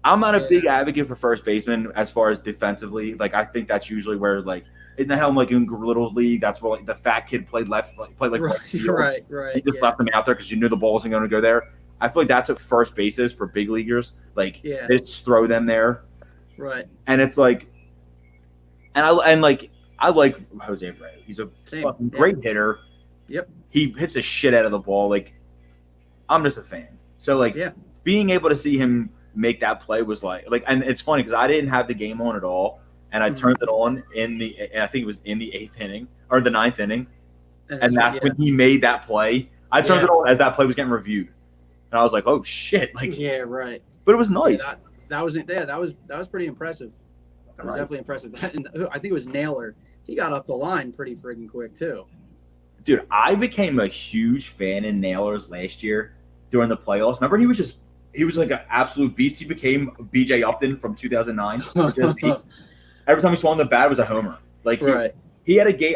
I'm not a big advocate for first baseman as far as defensively. Like, I think that's usually where, like, in the helm, like in little league, that's where like the fat kid played left field. Right. You just left them out there because you knew the ball wasn't going to go there. I feel like that's what first base is for big leaguers. Like, they just throw them there. Right. And it's like, I like Jose Abreu. He's a fucking great hitter. Yep. He hits the shit out of the ball. Like, I'm just a fan. So like, being able to see him make that play was like, and it's funny because I didn't have the game on at all, and I turned it on and I think it was in the 8th inning or the 9th inning, and that's when he made that play. I turned it on as that play was getting reviewed, and I was like, oh shit, like right. But it was nice. That was pretty impressive. It was definitely impressive. And I think it was Naylor. He got up the line pretty freaking quick too. Dude, I became a huge fan in Naylor's last year during the playoffs. Remember, he was like an absolute beast. He became BJ Upton from 2009. Every time he swung the bat, it was a homer. Like he had a game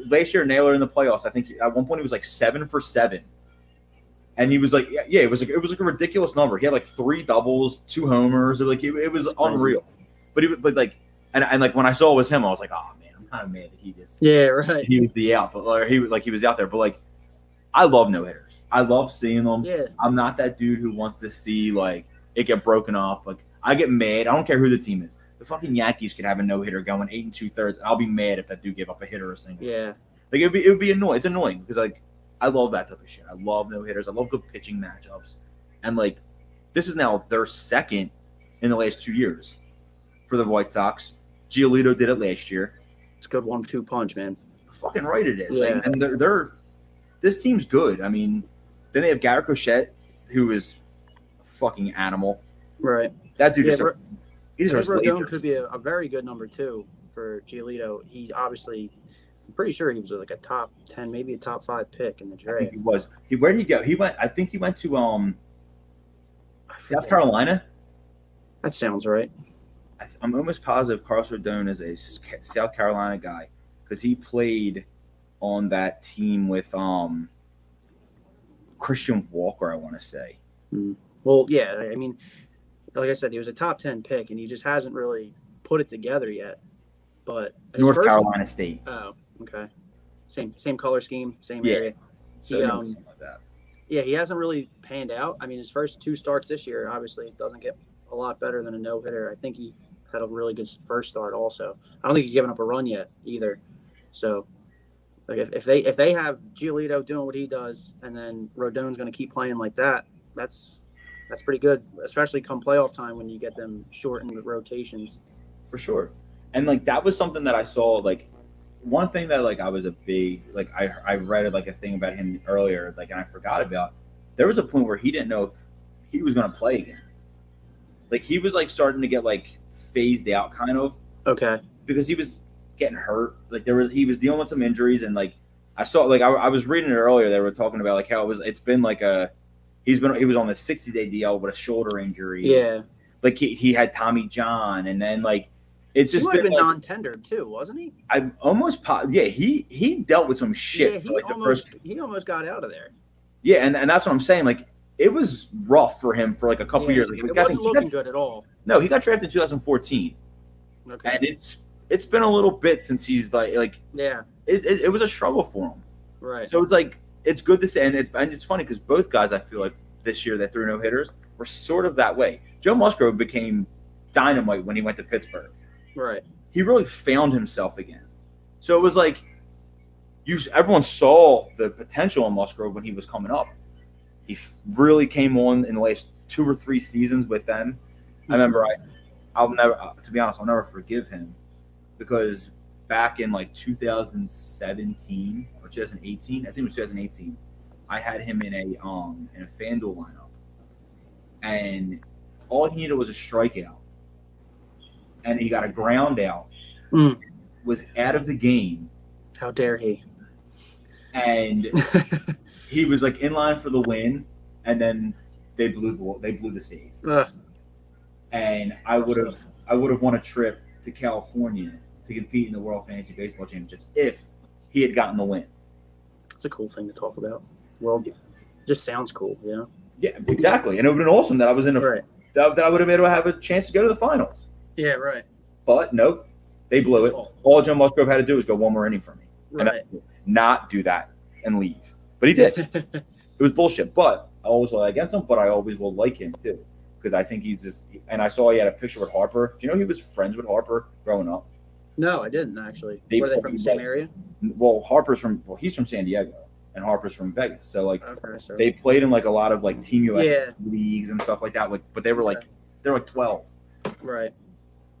last year. Naylor in the playoffs. I think at one point he was like 7 for 7, and he was like, it was like a ridiculous number. He had like 3 doubles, 2 homers. It was unreal. But like when I saw it was him, I was like, oh man, I'm kind of mad that he just he was the out, but he was out there. But like, I love no hitters. I love seeing them. Yeah. I'm not that dude who wants to see like it get broken up. Like, I get mad. I don't care who the team is. The fucking Yankees could have a no hitter going 8 2/3. I'll be mad if that dude gave up a hitter or a single. Yeah. Like it would be annoying. It's annoying because like I love that type of shit. I love no hitters. I love good pitching matchups. And like this is now their second in the last 2 years for the White Sox. Giolito did it last year. It's a good 1-2 punch, man. Fucking right it is. Yeah. And they're this team's good. I mean, then they have Garrett Cochet, who is a fucking animal. Right. That dude Rodon could be a very good number 2 for Giolito. He's obviously, I'm pretty sure he was like a top 10, maybe a top 5 pick in the draft. I think he was. Where did he go? I think he went to South Carolina. That sounds right. I'm almost positive Carlos Rodon is a South Carolina guy because he played on that team with Christian Walker, I want to say. Well, yeah, I mean, like I said, he was a top 10 pick, and he just hasn't really put it together yet. But North Carolina State. Oh, okay. Same color scheme, same area. So something like that. Yeah, he hasn't really panned out. I mean, his first 2 starts this year, obviously, it doesn't get a lot better than a no-hitter. I think he had a really good first start also. I don't think he's given up a run yet either. So, like if they have Giolito doing what he does, and then Rodon's going to keep playing like that, that's pretty good, especially come playoff time when you get them shortened rotations. For sure. And like that was something that I saw. Like one thing that like I was a big like I read like a thing about him earlier, like, and I forgot about. There was a point where he didn't know if he was going to play again. Like he was like starting to get like phased out, kind of. Okay. Because he was getting hurt. Like he was dealing with some injuries, and like I saw like I was reading it earlier. They were talking about like how it's been like he was on the 60-day DL with a shoulder injury. Yeah. Like he had Tommy John, and then like it's just been like, non-tendered too, wasn't he? I almost he dealt with some shit. He almost got out of there. Yeah, and that's what I'm saying. Like it was rough for him for like a couple years. Like, it wasn't looking good at all. No, he got drafted in 2014. Okay. And it's been a little bit since he's like yeah. It was a struggle for him. Right. So it's like it's good to say, and it's funny because both guys I feel like this year that threw no hitters were sort of that way. Joe Musgrove became dynamite when he went to Pittsburgh. Right. He really found himself again. So it was like everyone saw the potential in Musgrove when he was coming up. He really came on in the last 2 or 3 seasons with them. I remember I'll never forgive him. because back in like 2017 or 2018, I think it was 2018, I had him in a FanDuel lineup, and all he needed was a strikeout, and he got a ground out, was out of the game. How dare he? And he was like in line for the win, and then they blew the save. And I would have won a trip to California to compete in the World Fantasy Baseball Championships if he had gotten the win. It's a cool thing to talk about. Well, just sounds cool, you know? Yeah, exactly. And it would have been awesome that I was in that I would have been able to have a chance to go to the finals. Yeah, right. But nope, they blew it. All Joe Musgrove had to do was go one more inning for me. Right. And not do that and leave. But he did. It was bullshit. But I always will against him, but I always will like him too. Because I think he's just – and I saw he had a picture with Harper. Do you know he was friends with Harper growing up? No, I didn't actually. Were they from the same area? Well, he's from San Diego, and Harper's from Vegas. So, like, so they played in, like, a lot of, like, Team US leagues and stuff like that. Like, but they were, like, they're, like, 12. Right.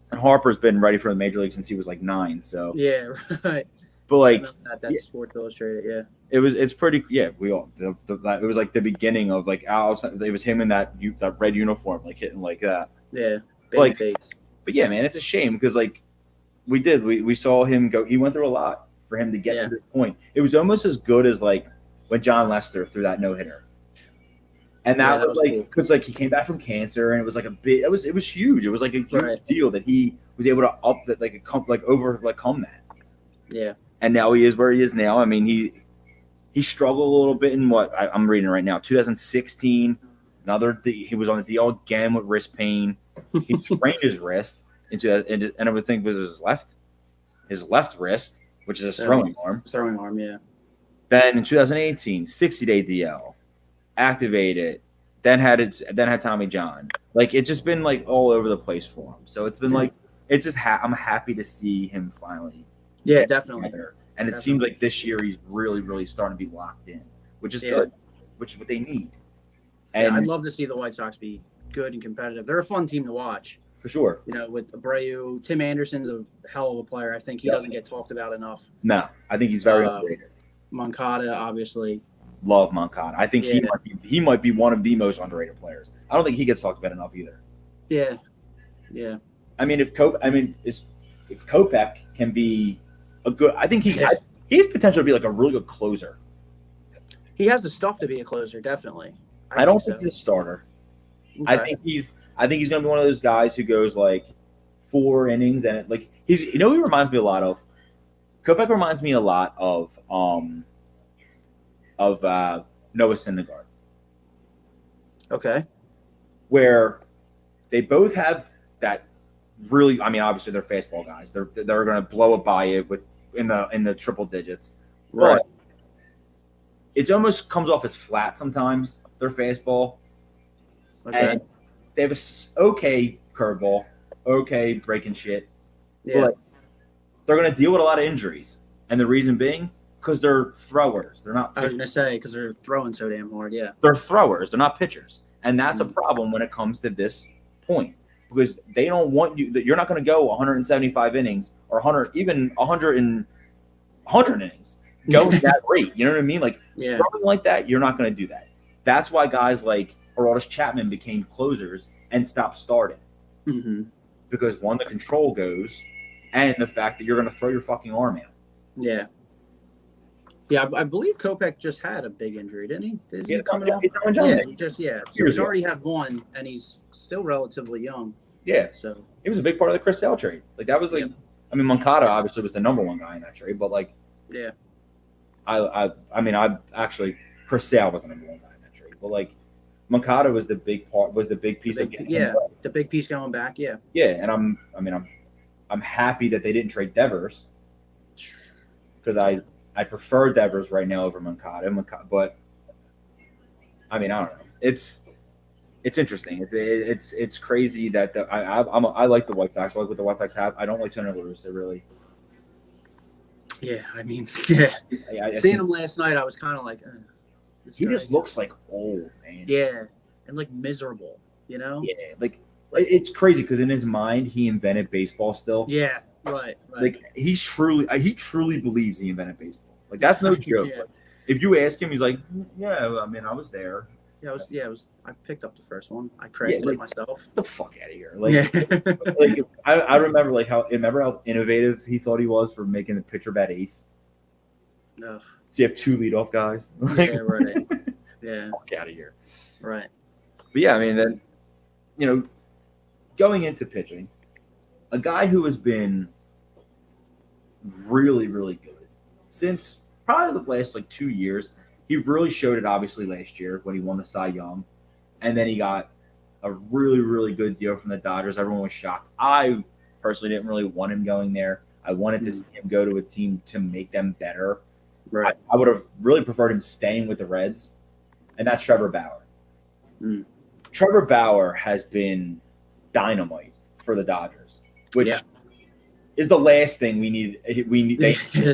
And Harper's been ready for the major league since he was, like, 9. So yeah, right. But, like – that's Sports Illustrated, yeah. It's pretty – yeah, we all – it was, like, the beginning of, like, it was him in that red uniform, like, hitting like that. Yeah, like, face. But, yeah, man, it's a shame because, like, we saw him go – he went through a lot for him to get to this point. It was almost as good as, like, when John Lester threw that no-hitter. And that was like, because cool. Like he came back from cancer, and it was like it was huge. It was like a huge deal that he was able to overcome that. Yeah. And now he is where he is now. I mean, he struggled a little bit in what I'm reading right now. 2016, he was on the DL again with wrist pain. He sprained his wrist and I would think it was his left wrist, which is his throwing arm. Throwing arm, yeah. Then in 2018, 60-day DL. Activated, then had Tommy John. Like it's just been like all over the place for him. So it's been like it's just I'm happy to see him finally. Yeah, definitely. Together. And it seems like this year he's really, really starting to be locked in, which is good, which is what they need. And I'd love to see the White Sox be good and competitive. They're a fun team to watch. For sure. You know, with Abreu, Tim Anderson's a hell of a player. I think he doesn't get talked about enough. No, I think he's very underrated. Moncada, obviously. Love Moncada. I think he might be one of the most underrated players. I don't think he gets talked about enough either. Yeah, yeah. I mean, if Kopech can be a good, I think he has potential to be like a really good closer. He has the stuff to be a closer, definitely. I don't think he's a starter. Okay. I think he's going to be one of those guys who goes like 4 innings and he reminds me a lot of. Kopech reminds me a lot of Noah Syndergaard. Okay. Where they both have that really, I mean, obviously they're fastball guys. They're going to blow it by you in the triple digits. Right. But it almost comes off as flat sometimes, their fastball. Okay. And they have okay curveball, okay breaking shit. Yeah. But they're going to deal with a lot of injuries. And the reason being, because they're throwers. They're not pitchers. I was going to say, because they're throwing so damn hard, yeah. They're throwers. They're not pitchers. And that's a problem when it comes to this point. Because they don't want you – you're not going to go 175 innings or 100 innings going at that rate. You know what I mean? Like, throwing like that, you're not going to do that. That's why guys like Aroldis Chapman became closers and stopped starting. Mm-hmm. Because, one, the control goes, and the fact that you're going to throw your fucking arm out. Yeah. Yeah, I believe Kopech just had a big injury, didn't he? Is he coming off? Yeah, So he's already had one, and he's still relatively young. Yeah. So he was a big part of the Chris Sale trade. Like that was like, I mean, Moncada obviously was the number one guy in that trade, but like, yeah. I mean, Chris Sale was the number one guy in that trade, but like, Moncada was the big part, was the big piece of getting him back. The big piece going back, yeah. Yeah, and I'm happy that they didn't trade Devers because I prefer Devers right now over Moncada, but I mean, I don't know. It's interesting. It's crazy that I like the White Sox. I like what the White Sox have. I don't like Tony La Russa, really. Yeah, I mean, seeing him last night, I was kind of like, he just looks like old, man. Yeah, and like miserable, you know. Yeah, like it's crazy because in his mind, he invented baseball still. Yeah, Right. Like he truly believes he invented baseball. Like that's no joke. Yeah. Like, if you ask him, he's like, yeah, I mean, I was there. I picked up the first one. I crashed it myself. Get the fuck out of here. Like I remember how innovative he thought he was for making the pitcher bat eighth. Ugh. So you have two leadoff guys. Yeah, right. Yeah. Fuck out of here. Right. But yeah, I mean, then, going into pitching, a guy who has been really, really good since probably the last 2 years. He really showed it obviously last year when he won the Cy Young, and then he got a really, really good deal from the Dodgers. Everyone was shocked. I personally didn't really want him going there. I wanted to see him go to a team to make them better. Right. I would have really preferred him staying with the Reds, and that's Trevor Bauer. Trevor Bauer has been dynamite for the Dodgers, which is the last thing we need.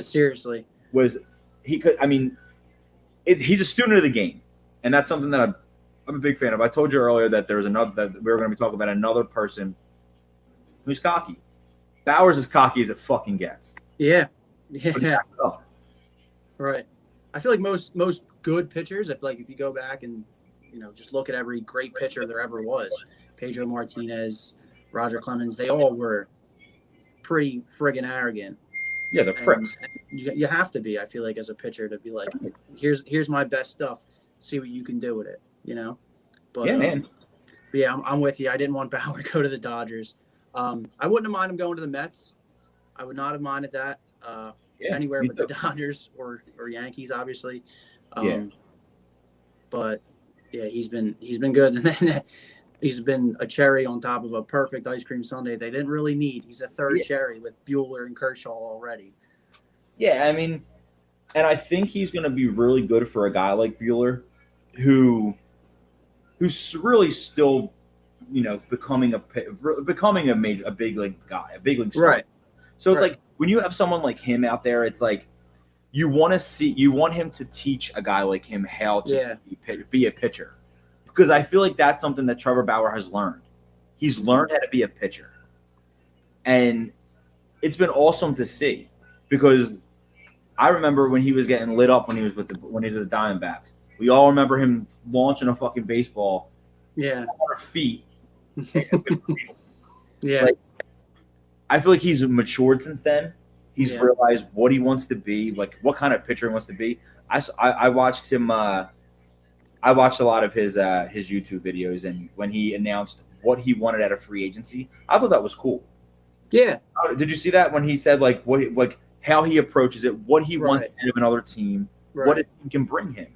Seriously, he's a student of the game, and that's something that I'm a big fan of. I told you earlier that there was that we were going to be talking about another person who's cocky. Bauer's as cocky as it fucking gets. Yeah. Right. I feel like most good pitchers, if you go back and just look at every great pitcher there ever was, Pedro Martinez, Roger Clemens, they all were pretty friggin' arrogant. Yeah, they're pricks. You have to be, I feel like, as a pitcher to be like, here's my best stuff. See what you can do with it, But, yeah, man. But yeah, I'm with you. I didn't want Bauer to go to the Dodgers. I wouldn't have minded him going to the Mets. I would not have minded that anywhere but the Dodgers or Yankees, obviously. But yeah, he's been good, and then he's been a cherry on top of a perfect ice cream sundae they didn't really need. He's a third cherry with Buehler and Kershaw already. Yeah, I mean, and I think he's going to be really good for a guy like Buehler, who's really still, becoming a big league guy, a big league star. Right. So it's like when you have someone like him out there, it's like you want him to teach a guy like him how to be a pitcher, because I feel like that's something that Trevor Bauer has learned. He's learned how to be a pitcher, and it's been awesome to see, because I remember when he was getting lit up when he was with the Diamondbacks. We all remember him launching a fucking baseball 400 feet. I feel like he's matured since then. He's realized what he wants to be, like what kind of pitcher he wants to be. I watched him. I watched a lot of his YouTube videos, and when he announced what he wanted out of free agency, I thought that was cool. Yeah. Did you see that when he said how he approaches it, what he wants out of another team, what a team can bring him?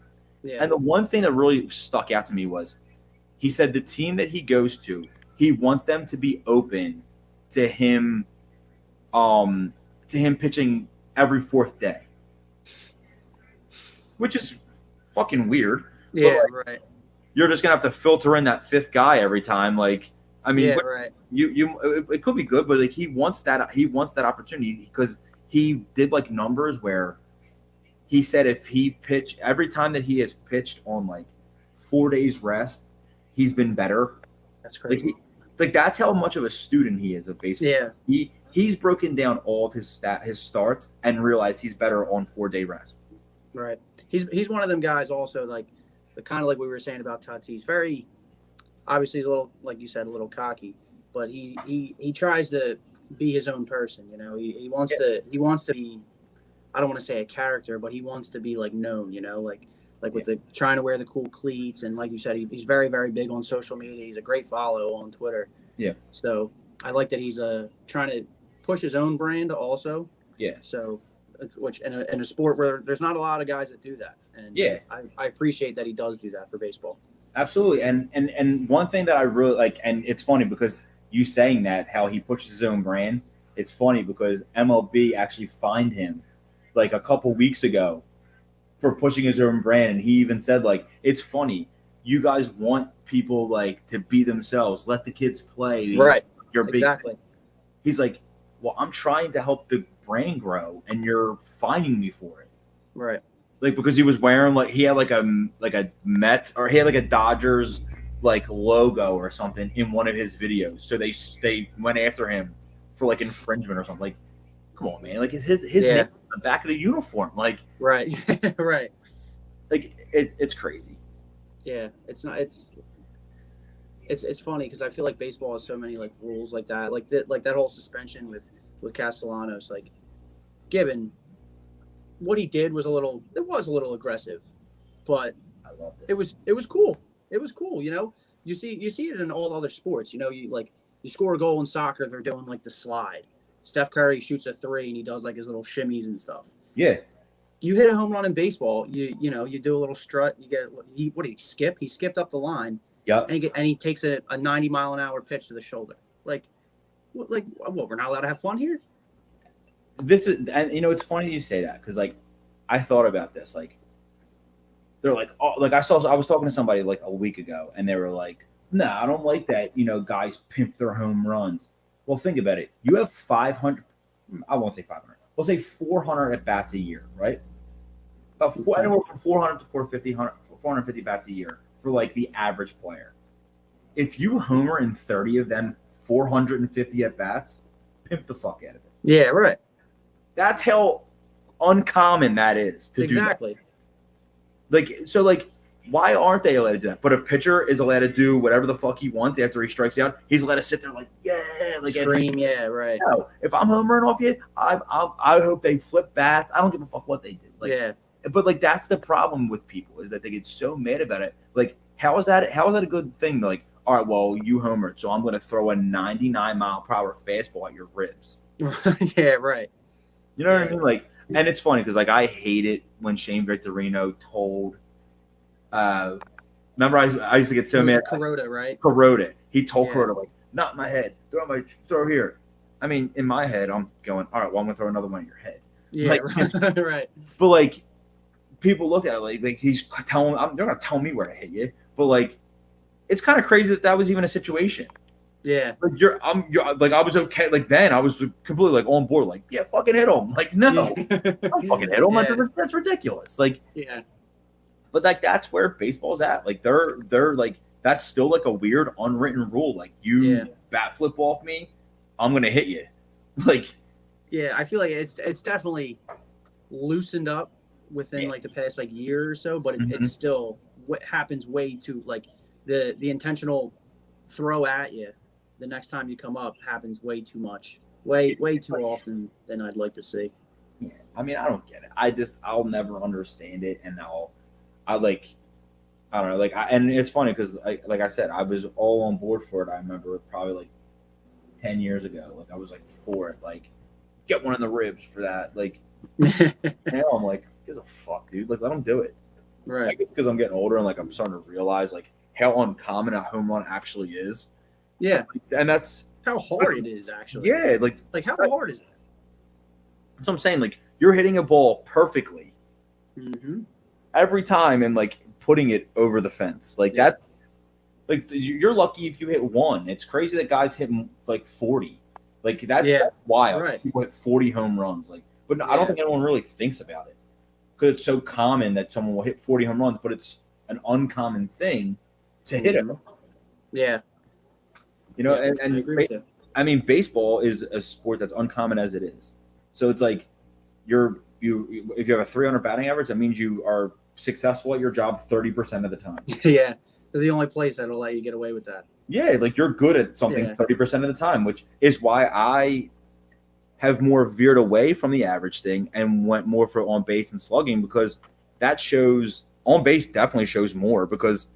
Yeah. And the one thing that really stuck out to me was he said the team that he goes to, he wants them to be open to him pitching every fourth day, which is fucking weird. Yeah, right. You're just gonna have to filter in that fifth guy every time. It could be good, but he wants that opportunity, because he did numbers where he said if he pitched every time that he has pitched on 4 days rest, he's been better. That's crazy. That's how much of a student he is of baseball. Yeah. He's broken down all of his starts and realized he's better on 4 day rest. Right. He's one of them guys also, the kind of like we were saying about Tatis. Very, obviously he's a little, like you said, a little cocky, but he tries to be his own person. He wants to be, I don't want to say a character, but he wants to be known. With the trying to wear the cool cleats, and like you said, he's very, very big on social media. He's a great follow on Twitter. Yeah. So I like that he's trying to push his own brand also. Yeah. So, which in a sport where there's not a lot of guys that do that, and I appreciate that he does do that for baseball. Absolutely, and one thing that I really like, and it's funny because you saying that how he pushes his own brand. It's funny because MLB actually fined him a couple weeks ago for pushing his own brand, and he even said it's funny, you guys want people to be themselves, let the kids play, right? You're big. Exactly. He's like, well, I'm trying to help the brand grow, and you're fining me for it, right? Because he was wearing he had a Mets, or he had a Dodgers logo or something in one of his videos, so they went after him for like infringement or something. Like, come on, man. Like, his name on the back of the uniform. Like, right, right. Like, it's crazy. Yeah, it's not. It's funny because I feel like baseball has so many like rules like that. Like that whole suspension with Castellanos. Like, given what he did was a little aggressive, but I loved it. It was cool. It was cool. You know, you see it in all other sports. You know, you score a goal in soccer, they're doing like the slide. Steph Curry shoots a 3 and he does like his little shimmies and stuff. Yeah. You hit a home run in baseball, you do a little strut. You get what did he skip? He skipped up the line. Yep. And he takes a 90-mile-an-hour pitch to the shoulder. Like what? We're not allowed to have fun here? This is, and it's funny you say that because like I thought about this. Like they're like, oh, like I was talking to somebody like a week ago, and they were like, "No, I don't like that. Guys pimp their home runs." Well, think about it. You have 500. I won't say 500. We'll say 400 at bats a year, right? About anywhere from 400 to 450 bats a year for like the average player. If you homer in 30 of them, 450 at bats, pimp the fuck out of it. Yeah, right. That's how uncommon that is to do. Exactly. Like, why aren't they allowed to do that? But a pitcher is allowed to do whatever the fuck he wants after he strikes out. He's allowed to sit there like, yeah, like scream, yeah, right. No, if I'm homering off you, I hope they flip bats. I don't give a fuck what they do. Like, yeah. But like that's the problem with people is that they get so mad about it. Like, how is that a good thing? Like, all right, well, you homered, so I'm going to throw a 99-mile-per-hour fastball at your ribs. Yeah, right. You know what I mean? Like, and it's funny because like I hate it when Shane Victorino told. Remember, I used to get so mad. Kuroda, right? Kuroda. He told Kuroda like, not my head. Throw here. I mean, in my head, I'm going, all right, well, I'm gonna throw another one at your head. Yeah, like, right. But like, people look at it like he's telling. They're gonna tell me where to hit you. But like, it's kind of crazy that was even a situation. Yeah. Like you're like I was okay. Like then I was completely like on board. Like yeah, fucking hit him. Like no, don't fucking hit him. Yeah. That's ridiculous. Like yeah. But like that's where baseball's at. Like they're like that's still like a weird unwritten rule. Like you bat flip off me, I'm gonna hit you. Like yeah, I feel like it's definitely loosened up within like the past like year or so, but it's still what happens way too like the intentional throw at you the next time you come up happens way too much, way too often than I'd like to see. Yeah, I mean I don't get it. I'll never understand it, and I don't know, like and it's funny because like I said, I was all on board for it. I remember probably like 10 years ago, like I was like for it, like get one in the ribs for that. Like now I'm like, gives a fuck, dude. Like let them do it. Right. I guess because I'm getting older and like I'm starting to realize like how uncommon a home run actually is. Yeah, and that's how hard it is actually. Yeah, like how hard is it? That's what I'm saying. Like you're hitting a ball perfectly every time and like putting it over the fence. Like that's like you're lucky if you hit one. It's crazy that guys hit like 40. Like that's wild. Right. People hit 40 home runs. Like, but I don't think anyone really thinks about it because it's so common that someone will hit 40 home runs, but it's an uncommon thing to hit it. Yeah. You know, and I mean, baseball is a sport that's uncommon as it is. So it's like if you have a 300 batting average, that means you are successful at your job 30% of the time. Yeah. They're the only place that'll let you get away with that. Yeah, like you're good at something 30% of the time, which is why I have more veered away from the average thing and went more for on base and slugging because that shows on base definitely shows more because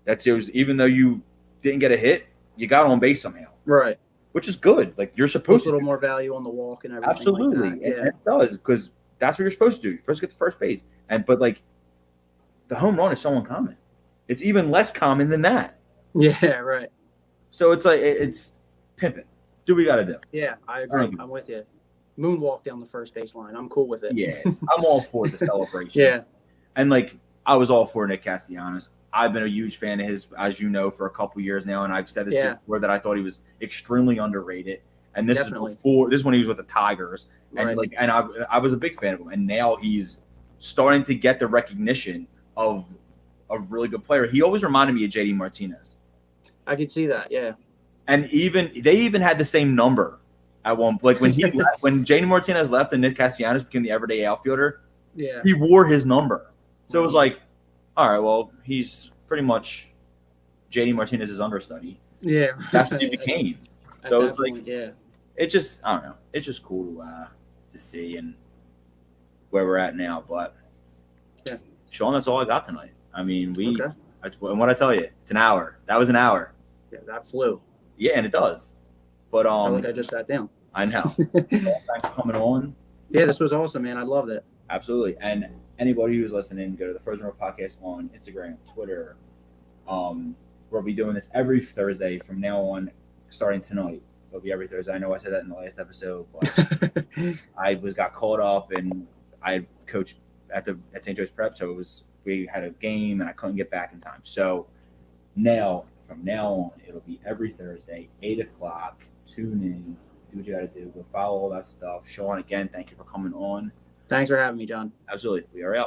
that shows even though you didn't get a hit, you got on base somehow. Right. Which is good. Like you're supposed to. A little more value on the walk and everything. Absolutely. Like that. It does because that's what you're supposed to do. You're supposed to get to first base. But like the home run is so uncommon. It's even less common than that. Yeah, right. So it's like it's pimping. Do what we got to do. Yeah, I agree. I'm with you. Moonwalk down the first base line. I'm cool with it. Yeah, I'm all for the celebration. Yeah. And like I was all for Nick Castellanos. I've been a huge fan of his, as you know, for a couple years now, and I've said this before that I thought he was extremely underrated. And this is before this is when he was with the Tigers, and I was a big fan of him. And now he's starting to get the recognition of a really good player. He always reminded me of JD Martinez. I could see that, yeah. And they even had the same number At one, like when he left, when JD Martinez left and Nick Castellanos became the everyday outfielder, Yeah. he wore his number. So it was like, all right, well, he's pretty much JD Martinez's understudy. Yeah. That's what he became. At So that it's like, point, yeah. it just, I don't know. It's just cool to see and where we're at now. But Yeah. Sean, that's all I got tonight. I mean, Okay. And what I tell you, it's an hour. That was an hour. Yeah, that flew. Yeah, and it does. But I felt like I just sat down. I know. Thanks for coming on. Yeah, this was awesome, man. I loved it. Absolutely. And anybody who's listening, go to the Frozen Row Podcast on Instagram, Twitter. We'll be doing this every Thursday from now on, starting tonight. It'll be every Thursday. I know I said that in the last episode, but I got caught up and I coached at St. Joe's Prep, so we had a game and I couldn't get back in time. So from now on, it'll be every Thursday, 8:00. Tune in, do what you got to do. Go follow all that stuff. Sean, again, thank you for coming on. Thanks for having me, John. Absolutely. We are out.